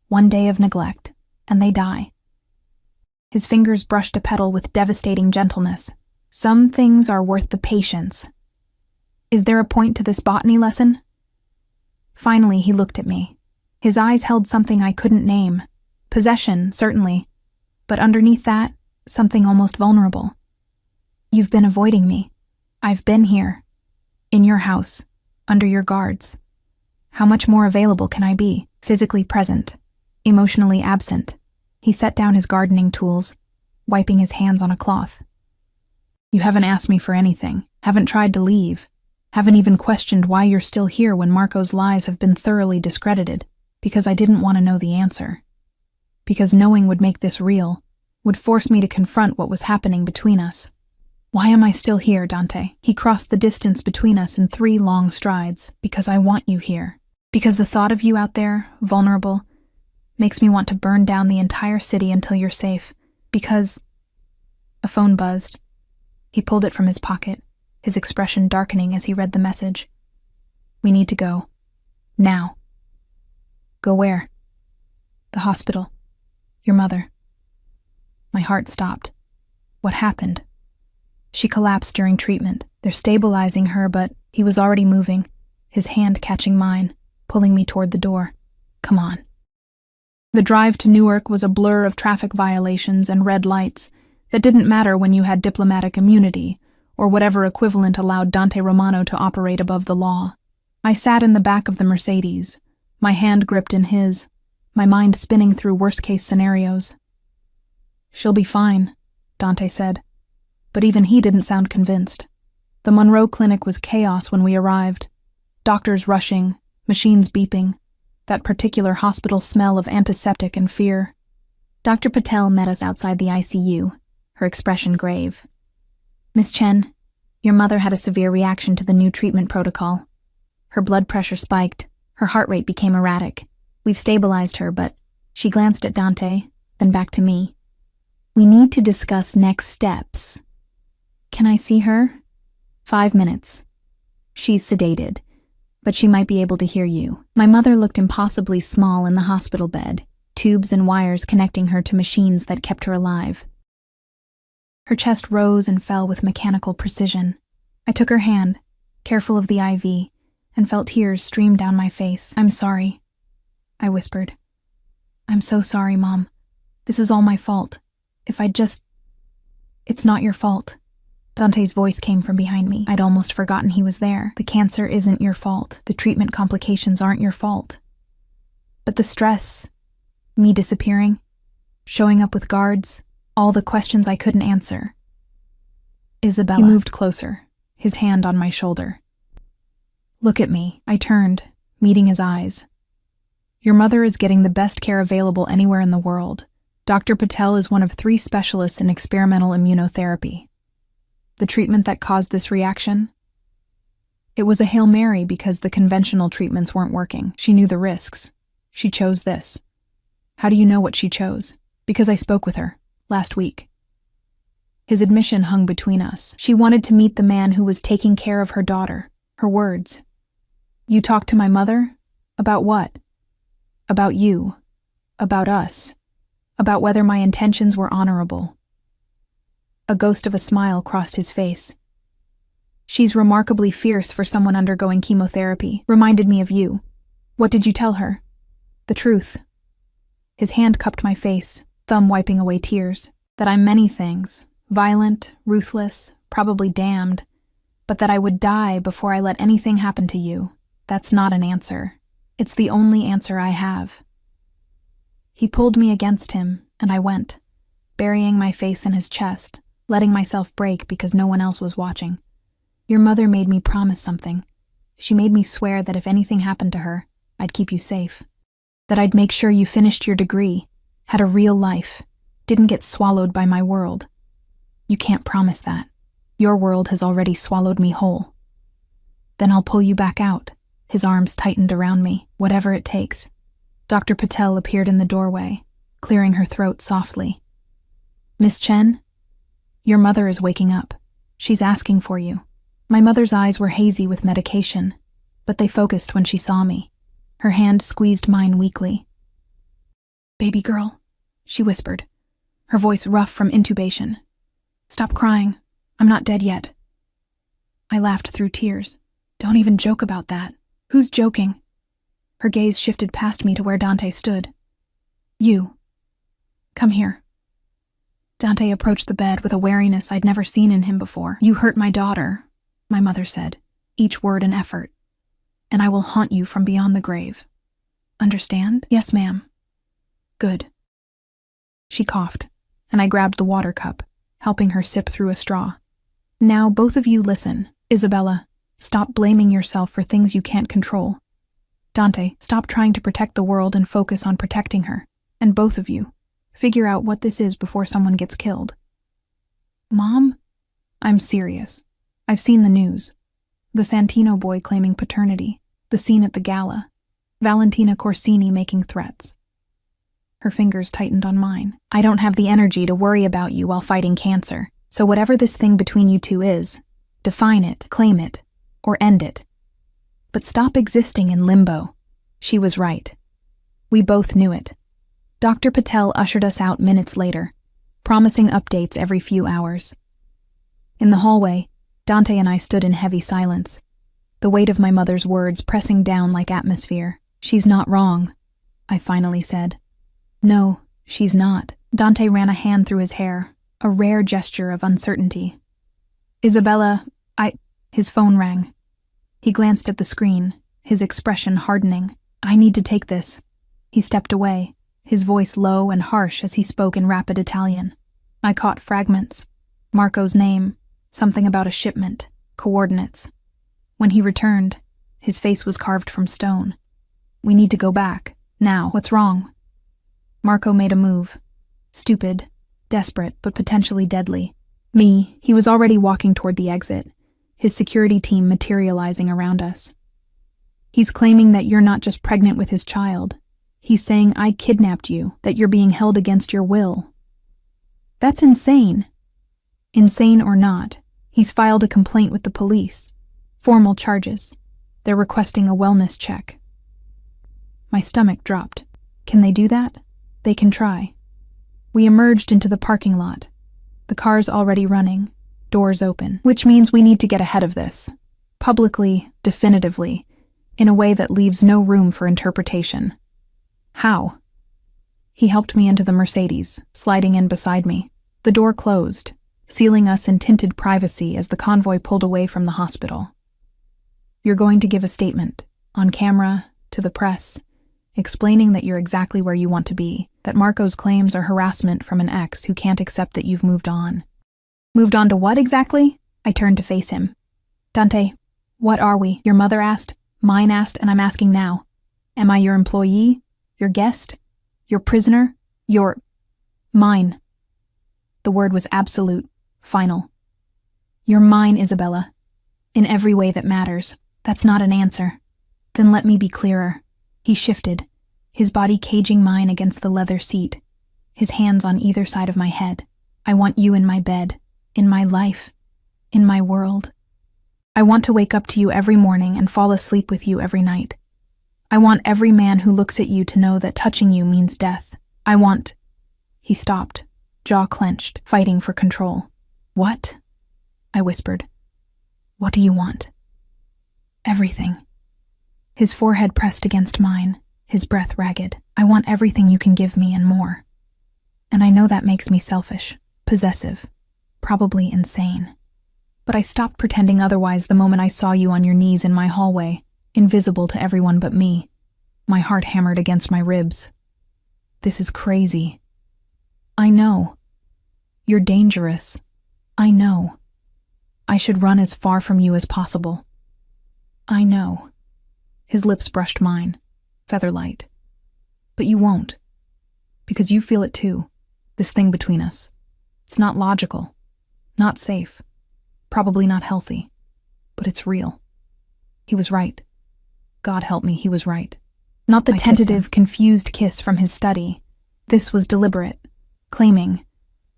one day of neglect, and they die." His fingers brushed a petal with devastating gentleness. "Some things are worth the patience. Is there a point to this botany lesson?" Finally, he looked at me. His eyes held something I couldn't name. Possession, certainly, but underneath that, something almost vulnerable. "You've been avoiding me. I've been here. In your house. Under your guards. How much more available can I be? Physically present. Emotionally absent." He set down his gardening tools, wiping his hands on a cloth. "You haven't asked me for anything. Haven't tried to leave. Haven't even questioned why you're still here when Marco's lies have been thoroughly discredited. Because I didn't want to know the answer. Because knowing would make this real, would force me to confront what was happening between us. Why am I still here, Dante?" He crossed the distance between us in 3 long strides. "Because I want you here. Because the thought of you out there, vulnerable, makes me want to burn down the entire city until you're safe. Because..." A phone buzzed. He pulled it from his pocket, his expression darkening as he read the message. "We need to go. Now." "Go where?" "The hospital. Your mother." My heart stopped. What happened? She collapsed during treatment. They're stabilizing her, but he was already moving, his hand catching mine, pulling me toward the door. "Come on." The drive to Newark was a blur of traffic violations and red lights that didn't matter when you had diplomatic immunity, or whatever equivalent allowed Dante Romano to operate above the law. I sat in the back of the Mercedes, my hand gripped in his, my mind spinning through worst-case scenarios. "She'll be fine," Dante said, but even he didn't sound convinced. The Monroe Clinic was chaos when we arrived. Doctors rushing, machines beeping, that particular hospital smell of antiseptic and fear. Dr. Patel met us outside the ICU, her expression grave. "Miss Chen, your mother had a severe reaction to the new treatment protocol. Her blood pressure spiked. Her heart rate became erratic. We've stabilized her, but..." She glanced at Dante, then back to me. "We need to discuss next steps." "Can I see her?" 5 minutes. She's sedated, but she might be able to hear you." My mother looked impossibly small in the hospital bed, tubes and wires connecting her to machines that kept her alive. Her chest rose and fell with mechanical precision. I took her hand, careful of the IV, and felt tears stream down my face. "I'm sorry," I whispered. "I'm so sorry, Mom. This is all my fault. If I'd just... It's not your fault." Dante's voice came from behind me. I'd almost forgotten he was there. "The cancer isn't your fault. The treatment complications aren't your fault. But the stress, me disappearing, showing up with guards, all the questions I couldn't answer." Isabella. He moved closer, his hand on my shoulder. "Look at me." I turned, meeting his eyes. "Your mother is getting the best care available anywhere in the world. Dr. Patel is one of 3 specialists in experimental immunotherapy. The treatment that caused this reaction? It was a Hail Mary because the conventional treatments weren't working. She knew the risks. She chose this." "How do you know what she chose?" "Because I spoke with her, last week." His admission hung between us. She wanted to meet the man who was taking care of her daughter. Her words. "You talked to my mother? About what?" "About you. About us. About whether my intentions were honorable." A ghost of a smile crossed his face. "She's remarkably fierce for someone undergoing chemotherapy. Reminded me of you. What did you tell her?" "The truth." His hand cupped my face, thumb wiping away tears. "That I'm many things. Violent, ruthless, probably damned. But that I would die before I let anything happen to you. That's not an answer. It's the only answer I have." He pulled me against him, and I went, burying my face in his chest, letting myself break because no one else was watching. "Your mother made me promise something. She made me swear that if anything happened to her, I'd keep you safe. That I'd make sure you finished your degree, had a real life, didn't get swallowed by my world. You can't promise that. Your world has already swallowed me whole. Then I'll pull you back out." His arms tightened around me. "Whatever it takes." Dr. Patel appeared in the doorway, clearing her throat softly. "Miss Chen, your mother is waking up. She's asking for you." My mother's eyes were hazy with medication, but they focused when she saw me. Her hand squeezed mine weakly. "Baby girl," she whispered, her voice rough from intubation. "Stop crying. I'm not dead yet." I laughed through tears. "Don't even joke about that. Who's joking?" Her gaze shifted past me to where Dante stood. "You. Come here." Dante approached the bed with a wariness I'd never seen in him before. "You hurt my daughter," my mother said, each word an effort. "And I will haunt you from beyond the grave. Understand?" "Yes, ma'am." "Good." She coughed, and I grabbed the water cup, helping her sip through a straw. "Now both of you listen. Isabella, stop blaming yourself for things you can't control. Dante, stop trying to protect the world and focus on protecting her. And both of you, figure out what this is before someone gets killed." "Mom?" "I'm serious. I've seen the news. The Santino boy claiming paternity, the scene at the gala, Valentina Corsini making threats." Her fingers tightened on mine. "I don't have the energy to worry about you while fighting cancer. So whatever this thing between you two is, define it, claim it, or end it. But stop existing in limbo." She was right. We both knew it. Dr. Patel ushered us out minutes later, promising updates every few hours. In the hallway, Dante and I stood in heavy silence, the weight of my mother's words pressing down like atmosphere. "She's not wrong," I finally said. "No, she's not." Dante ran a hand through his hair, a rare gesture of uncertainty. "Isabella, His phone rang. He glanced at the screen, his expression hardening. "I need to take this." He stepped away, his voice low and harsh as he spoke in rapid Italian. I caught fragments. Marco's name, something about a shipment, coordinates. When he returned, his face was carved from stone. "We need to go back. Now. What's wrong?" Marco made a move. Stupid, desperate, but potentially deadly. He was already walking toward the exit, his security team materializing around us. "He's claiming that you're not just pregnant with his child. He's saying I kidnapped you, that you're being held against your will." That's insane. Insane or not, he's filed a complaint with the police. Formal charges. They're requesting a wellness check. My stomach dropped. Can they do that? They can try. We emerged into the parking lot. The car's already running, doors open, which means we need to get ahead of this. Publicly, definitively, in a way that leaves no room for interpretation. How? He helped me into the Mercedes, sliding in beside me. The door closed, sealing us in tinted privacy as the convoy pulled away from the hospital. You're going to give a statement, on camera, to the press, explaining that you're exactly where you want to be, that Marco's claims are harassment from an ex who can't accept that you've moved on. Moved on to what exactly? I turned to face him. Dante, what are we? Your mother asked, mine asked, and I'm asking now. Am I your employee? Your guest? Your prisoner? Your... Mine. The word was absolute, final. You're mine, Isabella. In every way that matters. That's not an answer. Then let me be clearer. He shifted, his body caging mine against the leather seat, his hands on either side of my head. I want you in my bed, in my life, in my world. I want to wake up to you every morning and fall asleep with you every night. I want every man who looks at you to know that touching you means death. I want... He stopped, jaw clenched, fighting for control. What? I whispered. What do you want? Everything. His forehead pressed against mine, his breath ragged. I want everything you can give me and more. And I know that makes me selfish, possessive, probably insane. But I stopped pretending otherwise the moment I saw you on your knees in my hallway, invisible to everyone but me. My heart hammered against my ribs. This is crazy. I know. You're dangerous. I know. I should run as far from you as possible. I know. His lips brushed mine, featherlight. But you won't. Because you feel it too, this thing between us. It's not logical, not safe, probably not healthy, but it's real. He was right. God help me, he was right. Not the tentative, confused kiss from his study. This was deliberate, claiming,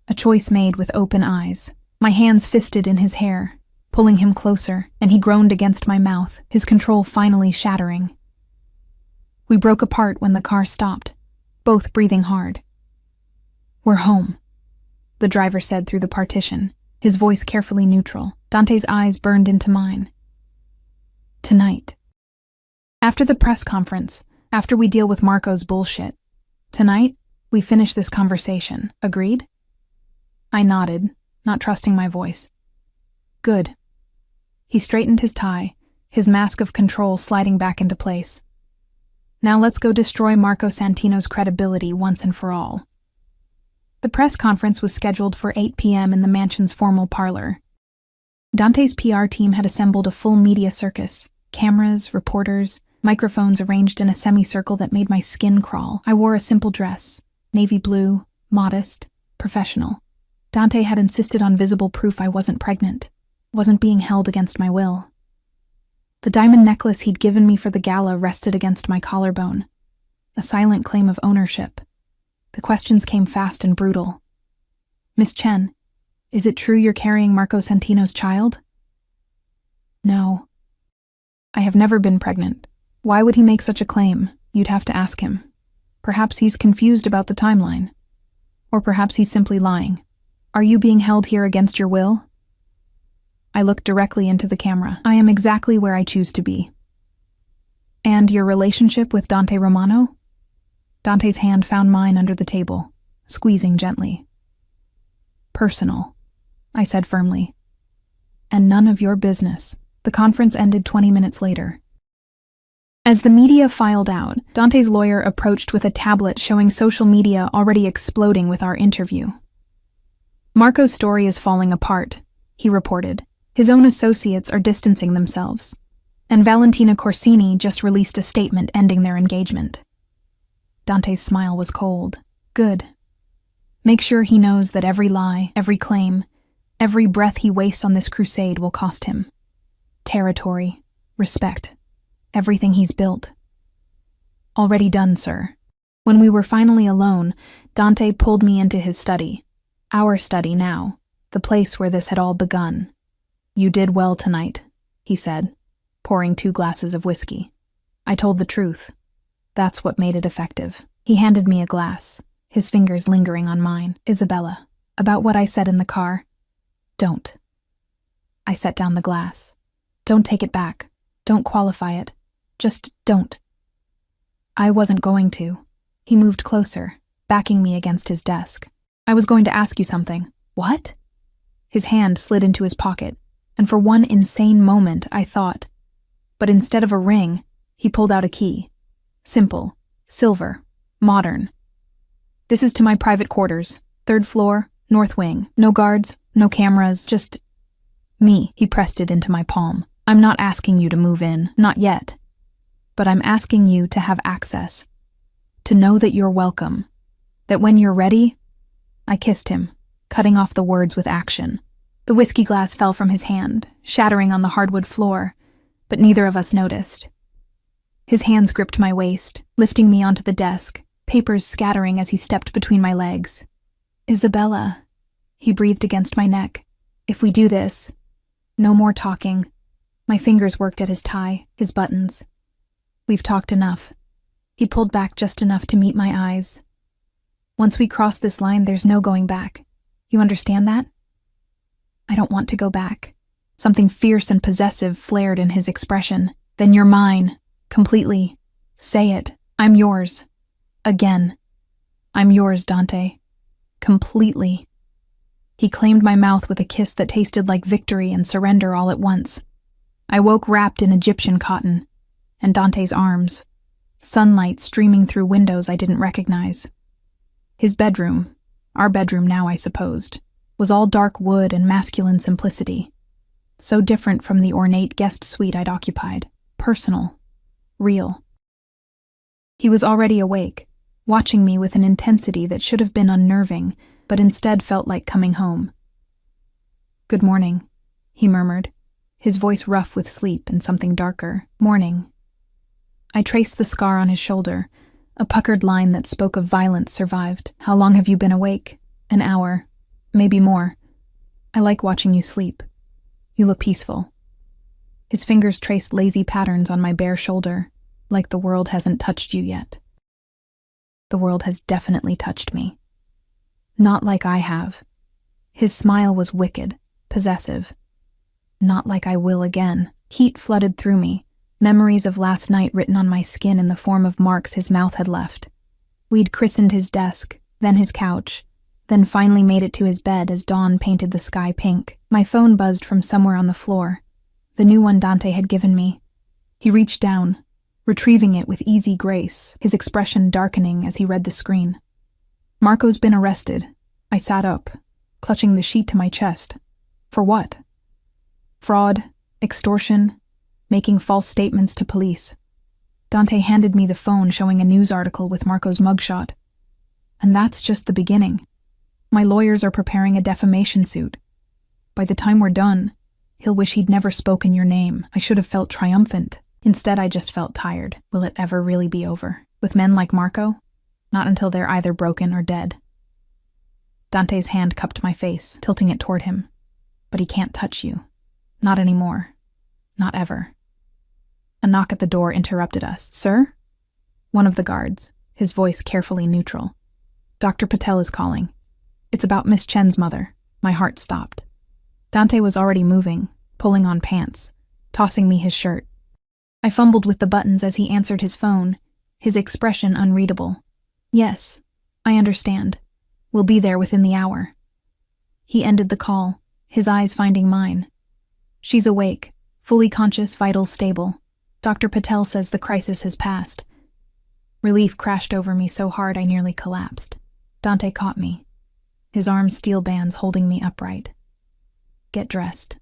a choice made with open eyes. My hands fisted in his hair, pulling him closer, and he groaned against my mouth, his control finally shattering. We broke apart when the car stopped, both breathing hard. We're home, the driver said through the partition, his voice carefully neutral. Dante's eyes burned into mine. Tonight. After the press conference, after we deal with Marco's bullshit. Tonight, we finish this conversation. Agreed? I nodded, not trusting my voice. Good. He straightened his tie, his mask of control sliding back into place. Now let's go destroy Marco Santino's credibility once and for all. The press conference was scheduled for 8 p.m. in the mansion's formal parlor. Dante's PR team had assembled a full media circus. Cameras, reporters, microphones arranged in a semicircle that made my skin crawl. I wore a simple dress, navy blue, modest, professional. Dante had insisted on visible proof I wasn't pregnant, wasn't being held against my will. The diamond necklace he'd given me for the gala rested against my collarbone, a silent claim of ownership. The questions came fast and brutal. Miss Chen, is it true you're carrying Marco Santino's child? No. I have never been pregnant. Why would he make such a claim? You'd have to ask him. Perhaps he's confused about the timeline. Or perhaps he's simply lying. Are you being held here against your will? I looked directly into the camera. I am exactly where I choose to be. And your relationship with Dante Romano? Dante's hand found mine under the table, squeezing gently. Personal, I said firmly. And none of your business. The conference ended 20 minutes later. As the media filed out, Dante's lawyer approached with a tablet showing social media already exploding with our interview. Marco's story is falling apart, he reported. His own associates are distancing themselves. And Valentina Corsini just released a statement ending their engagement. Dante's smile was cold. Good. Make sure he knows that every lie, every claim, every breath he wastes on this crusade will cost him. Territory, respect, everything he's built. Already done, sir. When we were finally alone, Dante pulled me into his study. Our study now, the place where this had all begun. You did well tonight, he said, pouring 2 glasses of whiskey. I told the truth. That's what made it effective. He handed me a glass, his fingers lingering on mine. Isabella, about what I said in the car. Don't. I set down the glass. Don't take it back. Don't qualify it. Just don't. I wasn't going to. He moved closer, backing me against his desk. I was going to ask you something. What? His hand slid into his pocket, and for one insane moment I thought. But instead of a ring, he pulled out a key. Simple, silver, modern. This is to my private quarters, 3rd floor, north wing. No guards, no cameras, just me. He pressed it into my palm. I'm not asking you to move in, not yet. But I'm asking you to have access. To know that you're welcome. That when you're ready. I kissed him, cutting off the words with action. The whiskey glass fell from his hand, shattering on the hardwood floor, but neither of us noticed. His hands gripped my waist, lifting me onto the desk, papers scattering as he stepped between my legs. Isabella, he breathed against my neck. If we do this, no more talking. My fingers worked at his tie, his buttons. We've talked enough. He pulled back just enough to meet my eyes. Once we cross this line, there's no going back. You understand that? I don't want to go back. Something fierce and possessive flared in his expression. Then you're mine. Completely. Say it. I'm yours. Again. I'm yours, Dante. Completely. He claimed my mouth with a kiss that tasted like victory and surrender all at once. I woke wrapped in Egyptian cotton, and Dante's arms, sunlight streaming through windows I didn't recognize. His bedroom, our bedroom now I supposed, was all dark wood and masculine simplicity. So different from the ornate guest suite I'd occupied. Personal. Real. He was already awake, watching me with an intensity that should have been unnerving, but instead felt like coming home. Good morning, he murmured, his voice rough with sleep and something darker. Morning. I traced the scar on his shoulder. A puckered line that spoke of violence survived. How long have you been awake? An hour. Maybe more. I like watching you sleep. You look peaceful. His fingers traced lazy patterns on my bare shoulder, like the world hasn't touched you yet. The world has definitely touched me. Not like I have. His smile was wicked, possessive. Not like I will again. Heat flooded through me, memories of last night written on my skin in the form of marks his mouth had left. We'd christened his desk, then his couch, then finally made it to his bed as dawn painted the sky pink. My phone buzzed from somewhere on the floor, the new one Dante had given me. He reached down, retrieving it with easy grace, his expression darkening as he read the screen. Marco's been arrested. I sat up, clutching the sheet to my chest. For what? Fraud, extortion, making false statements to police. Dante handed me the phone showing a news article with Marco's mugshot. And that's just the beginning. My lawyers are preparing a defamation suit. By the time we're done, he'll wish he'd never spoken your name. I should have felt triumphant. Instead, I just felt tired. Will it ever really be over? With men like Marco? Not until they're either broken or dead. Dante's hand cupped my face, tilting it toward him. But he can't touch you. Not anymore. Not ever. A knock at the door interrupted us. Sir? One of the guards, his voice carefully neutral. Dr. Patel is calling. It's about Miss Chen's mother. My heart stopped. Dante was already moving, pulling on pants, tossing me his shirt. I fumbled with the buttons as he answered his phone, his expression unreadable. Yes, I understand. We'll be there within the hour. He ended the call, his eyes finding mine. She's awake, fully conscious, vitals stable. Dr. Patel says the crisis has passed. Relief crashed over me so hard I nearly collapsed. Dante caught me, his arms steel bands holding me upright. Get dressed,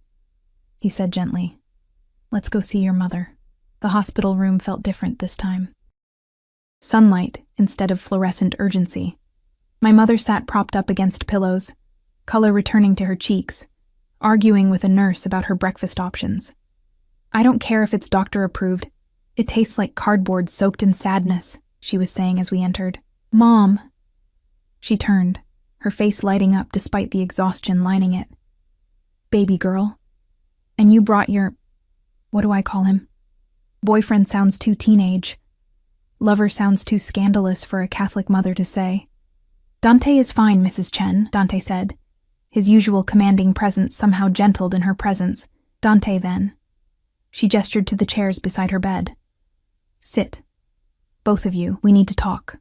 he said gently. Let's go see your mother. The hospital room felt different this time. Sunlight instead of fluorescent urgency. My mother sat propped up against pillows, color returning to her cheeks, arguing with a nurse about her breakfast options. I don't care if it's doctor approved. It tastes like cardboard soaked in sadness, she was saying as we entered. Mom. She turned, her face lighting up despite the exhaustion lining it. Baby girl. And you brought your... what do I call him? Boyfriend sounds too teenage. Lover sounds too scandalous for a Catholic mother to say. Dante is fine, Mrs. Chen, Dante said. His usual commanding presence somehow gentled in her presence. Dante, then. She gestured to the chairs beside her bed. Sit. Both of you, we need to talk.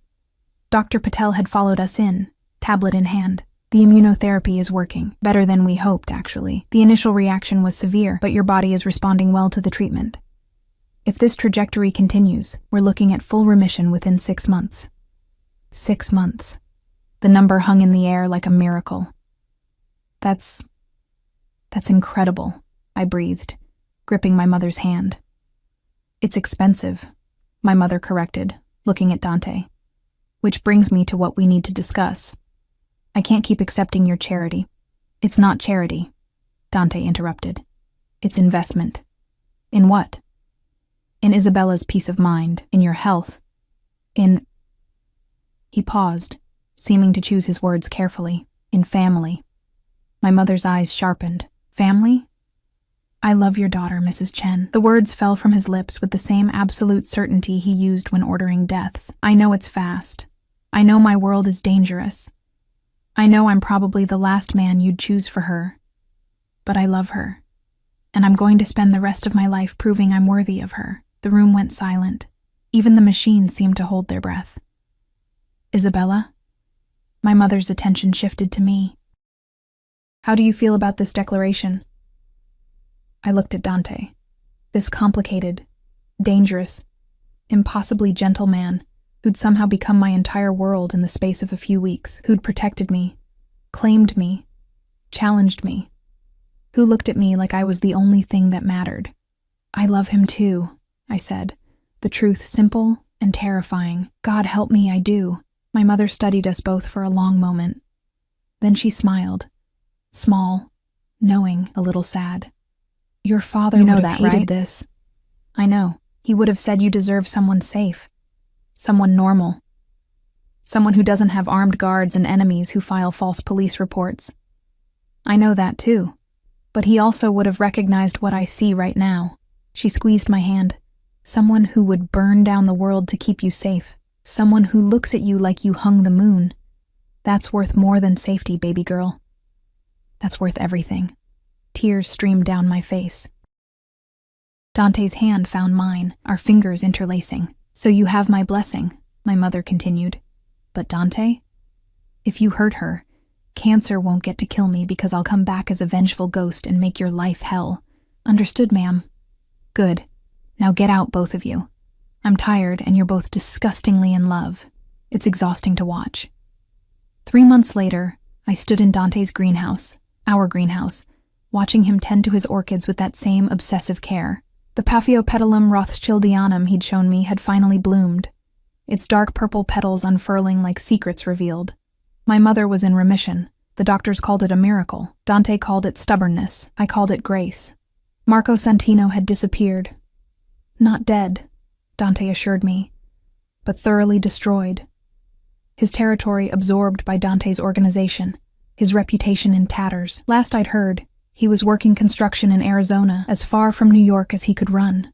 Dr. Patel had followed us in, tablet in hand. The immunotherapy is working. Better than we hoped, actually. The initial reaction was severe, but your body is responding well to the treatment. If this trajectory continues, we're looking at full remission within 6 months. 6 months. The number hung in the air like a miracle. That's incredible, I breathed, gripping my mother's hand. It's expensive, my mother corrected, looking at Dante. Which brings me to what we need to discuss. I can't keep accepting your charity. It's not charity, Dante interrupted. It's investment. In what? In Isabella's peace of mind, in your health, in... He paused, seeming to choose his words carefully. In family. My mother's eyes sharpened. Family? I love your daughter, Mrs. Chen. The words fell from his lips with the same absolute certainty he used when ordering deaths. I know it's fast. I know my world is dangerous. I know I'm probably the last man you'd choose for her. But I love her. And I'm going to spend the rest of my life proving I'm worthy of her. The room went silent. Even the machines seemed to hold their breath. Isabella? My mother's attention shifted to me. How do you feel about this declaration? I looked at Dante. This complicated, dangerous, impossibly gentle man who'd somehow become my entire world in the space of a few weeks, who'd protected me, claimed me, challenged me, who looked at me like I was the only thing that mattered. I love him too, I said, the truth simple and terrifying. God help me, I do. My mother studied us both for a long moment. Then she smiled, small, knowing, a little sad. Your father would have hated this. I know. He would have said you deserve someone safe. Someone normal. Someone who doesn't have armed guards and enemies who file false police reports. I know that too. But he also would have recognized what I see right now. She squeezed my hand. Someone who would burn down the world to keep you safe. Someone who looks at you like you hung the moon. That's worth more than safety, baby girl. That's worth everything. Tears streamed down my face. Dante's hand found mine, our fingers interlacing. So you have my blessing, my mother continued. But Dante? If you hurt her, cancer won't get to kill me because I'll come back as a vengeful ghost and make your life hell. Understood, ma'am? Good. Now get out, both of you. I'm tired and you're both disgustingly in love. It's exhausting to watch. 3 months later, I stood in Dante's greenhouse, our greenhouse, watching him tend to his orchids with that same obsessive care. The Paphiopedilum rothschildianum he'd shown me had finally bloomed, its dark purple petals unfurling like secrets revealed. My mother was in remission. The doctors called it a miracle. Dante called it stubbornness. I called it grace. Marco Santino had disappeared. Not dead, Dante assured me, but thoroughly destroyed. His territory absorbed by Dante's organization, his reputation in tatters. Last I'd heard, he was working construction in Arizona, as far from New York as he could run.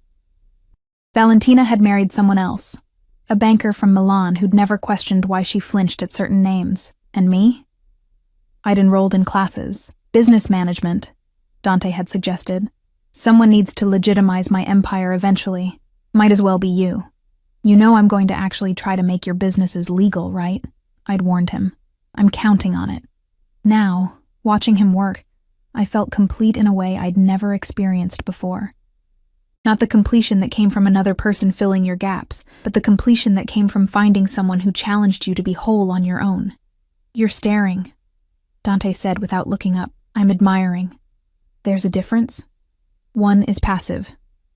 Valentina had married someone else, a banker from Milan who'd never questioned why she flinched at certain names. And me? I'd enrolled in classes. Business management, Dante had suggested. Someone needs to legitimize my empire eventually. Might as well be you. You know I'm going to actually try to make your businesses legal, right? I'd warned him. I'm counting on it. Now, watching him work, I felt complete in a way I'd never experienced before. Not the completion that came from another person filling your gaps, but the completion that came from finding someone who challenged you to be whole on your own. You're staring, Dante said without looking up. I'm admiring. There's a difference? One is passive.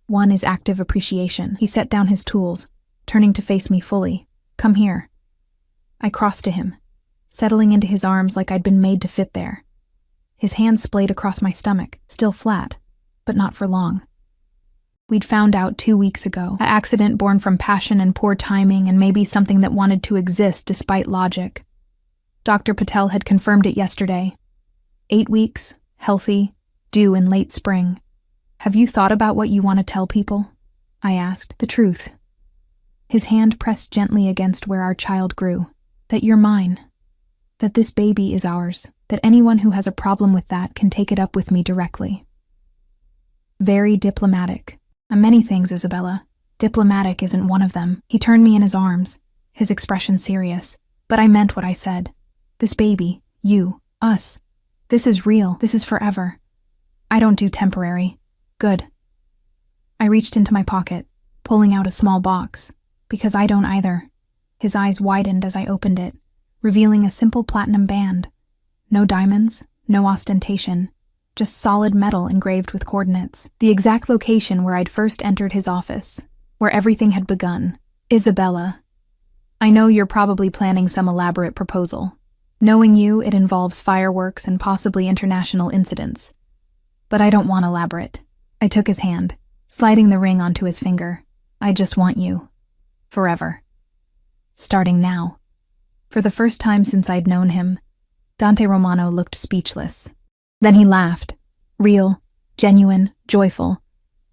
One is active appreciation. He set down his tools, turning to face me fully. Come here. I crossed to him, settling into his arms like I'd been made to fit there. His hand splayed across my stomach, still flat, but not for long. We'd found out 2 weeks ago, an accident born from passion and poor timing and maybe something that wanted to exist despite logic. Dr. Patel had confirmed it yesterday. 8 weeks, healthy, due in late spring. Have you thought about what you want to tell people? I asked. The truth. His hand pressed gently against where our child grew. That you're mine. That this baby is ours, that anyone who has a problem with that can take it up with me directly. Very diplomatic. I'm many things, Isabella. Diplomatic isn't one of them. He turned me in his arms, his expression serious. But I meant what I said. This baby, you, us. This is real. This is forever. I don't do temporary. Good. I reached into my pocket, pulling out a small box, because I don't either. His eyes widened as I opened it, revealing a simple platinum band. No diamonds, no ostentation, just solid metal engraved with coordinates. The exact location where I'd first entered his office, where everything had begun. Isabella. I know you're probably planning some elaborate proposal. Knowing you, it involves fireworks and possibly international incidents. But I don't want elaborate. I took his hand, sliding the ring onto his finger. I just want you. Forever. Starting now. For the first time since I'd known him, Dante Romano looked speechless. Then he laughed, real, genuine, joyful,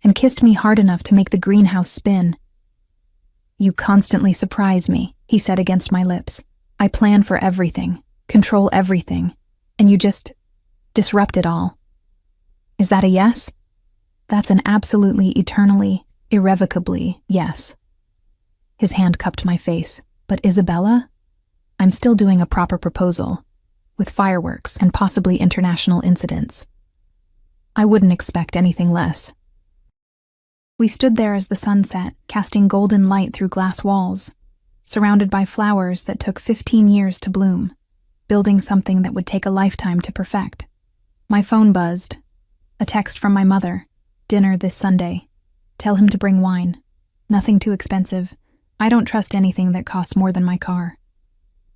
and kissed me hard enough to make the greenhouse spin. You constantly surprise me, he said against my lips. I plan for everything, control everything, and you just disrupt it all. Is that a yes? That's an absolutely, eternally, irrevocably yes. His hand cupped my face. But Isabella? I'm still doing a proper proposal, with fireworks and possibly international incidents. I wouldn't expect anything less. We stood there as the sun set, casting golden light through glass walls, surrounded by flowers that took 15 years to bloom, building something that would take a lifetime to perfect. My phone buzzed. A text from my mother. Dinner this Sunday. Tell him to bring wine. Nothing too expensive. I don't trust anything that costs more than my car.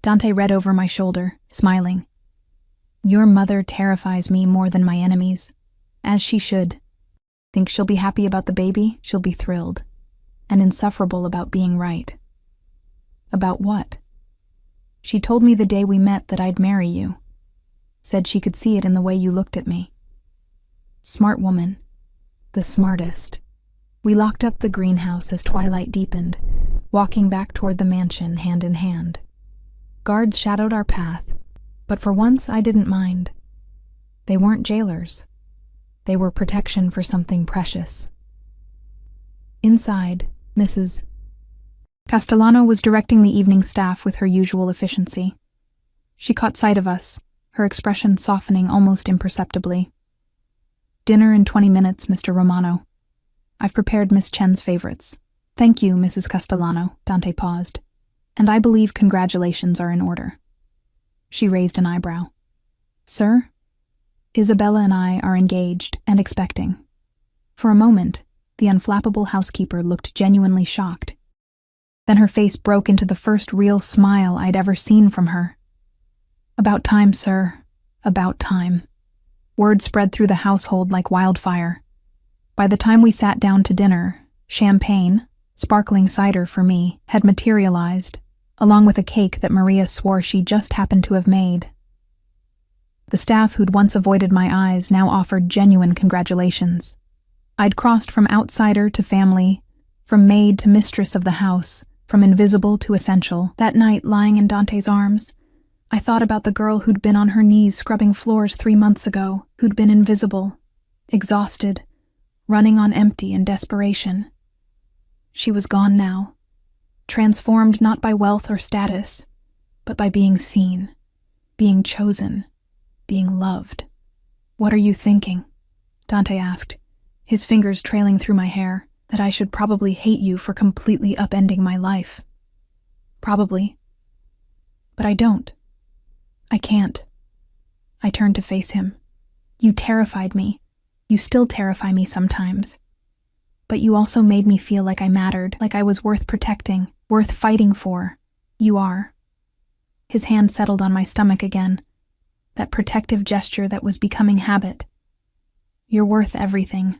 Dante read over my shoulder, smiling. Your mother terrifies me more than my enemies. As she should. Think she'll be happy about the baby? She'll be thrilled. And insufferable about being right. About what? She told me the day we met that I'd marry you. Said she could see it in the way you looked at me. Smart woman. The smartest. We locked up the greenhouse as twilight deepened, walking back toward the mansion hand in hand. Guards shadowed our path, but for once I didn't mind. They weren't jailers. They were protection for something precious. Inside, Mrs. Castellano was directing the evening staff with her usual efficiency. She caught sight of us, her expression softening almost imperceptibly. Dinner in 20 minutes, Mr. Romano. I've prepared Miss Chen's favorites. Thank you, Mrs. Castellano, Dante paused. And I believe congratulations are in order. She raised an eyebrow. Sir? Isabella and I are engaged and expecting. For a moment, the unflappable housekeeper looked genuinely shocked. Then her face broke into the first real smile I'd ever seen from her. About time, sir. About time. Word spread through the household like wildfire. By the time we sat down to dinner, champagne, sparkling cider for me, had materialized, along with a cake that Maria swore she just happened to have made. The staff who'd once avoided my eyes now offered genuine congratulations. I'd crossed from outsider to family, from maid to mistress of the house, from invisible to essential. That night, lying in Dante's arms, I thought about the girl who'd been on her knees scrubbing floors 3 months ago, who'd been invisible, exhausted, running on empty in desperation. She was gone now, transformed not by wealth or status, but by being seen, being chosen, being loved. What are you thinking? Dante asked, his fingers trailing through my hair. That I should probably hate you for completely upending my life. Probably. But I don't. I can't. I turned to face him. You terrified me. You still terrify me sometimes. But you also made me feel like I mattered, like I was worth protecting, worth fighting for. You are. His hand settled on my stomach again, that protective gesture that was becoming habit. You're worth everything.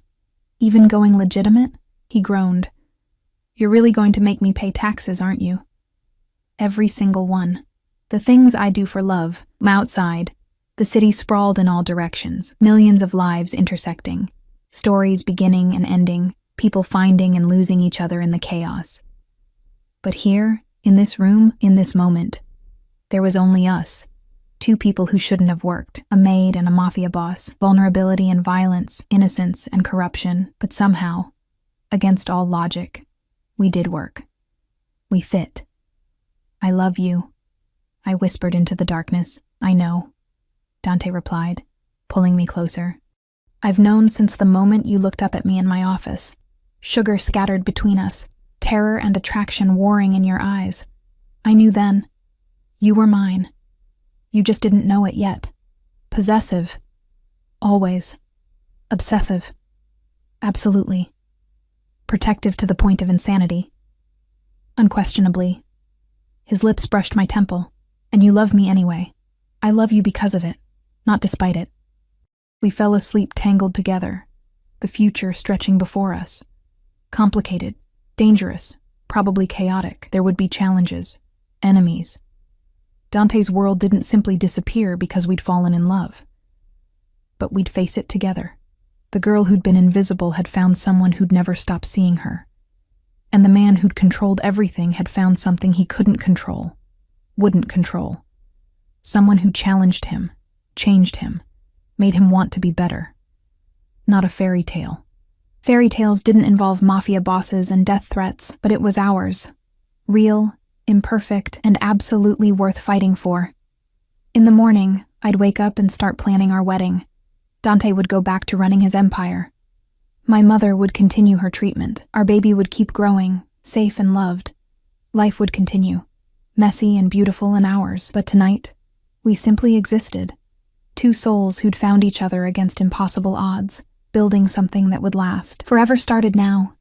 Even going legitimate? He groaned. You're really going to make me pay taxes, aren't you? Every single one. The things I do for love. Outside, the city sprawled in all directions, millions of lives intersecting, stories beginning and ending, people finding and losing each other in the chaos. But here, in this room, in this moment, there was only us, Two people who shouldn't have worked, a maid and a mafia boss, vulnerability and violence, innocence and corruption, but somehow, against all logic, we did work. We fit. I love you, I whispered into the darkness. I know, Dante replied, pulling me closer. I've known since the moment you looked up at me in my office. Sugar scattered between us, terror and attraction warring in your eyes. I knew then. You were mine. You just didn't know it yet. Possessive. Always. Obsessive. Absolutely. Protective to the point of insanity. Unquestionably. His lips brushed my temple. And you love me anyway. I love you because of it, not despite it. We fell asleep tangled together, the future stretching before us. Complicated, dangerous, probably chaotic. There would be challenges, enemies. Dante's world didn't simply disappear because we'd fallen in love. But we'd face it together. The girl who'd been invisible had found someone who'd never stop seeing her. And the man who'd controlled everything had found something he couldn't control, wouldn't control. Someone who challenged him, changed him, made him want to be better. Not a fairy tale. Fairy tales didn't involve mafia bosses and death threats, but it was ours. Real, imperfect, and absolutely worth fighting for. In the morning, I'd wake up and start planning our wedding. Dante would go back to running his empire. My mother would continue her treatment. Our baby would keep growing, safe and loved. Life would continue, messy and beautiful in ours. But tonight, we simply existed. Two souls who'd found each other against impossible odds, building something that would last. Forever started now,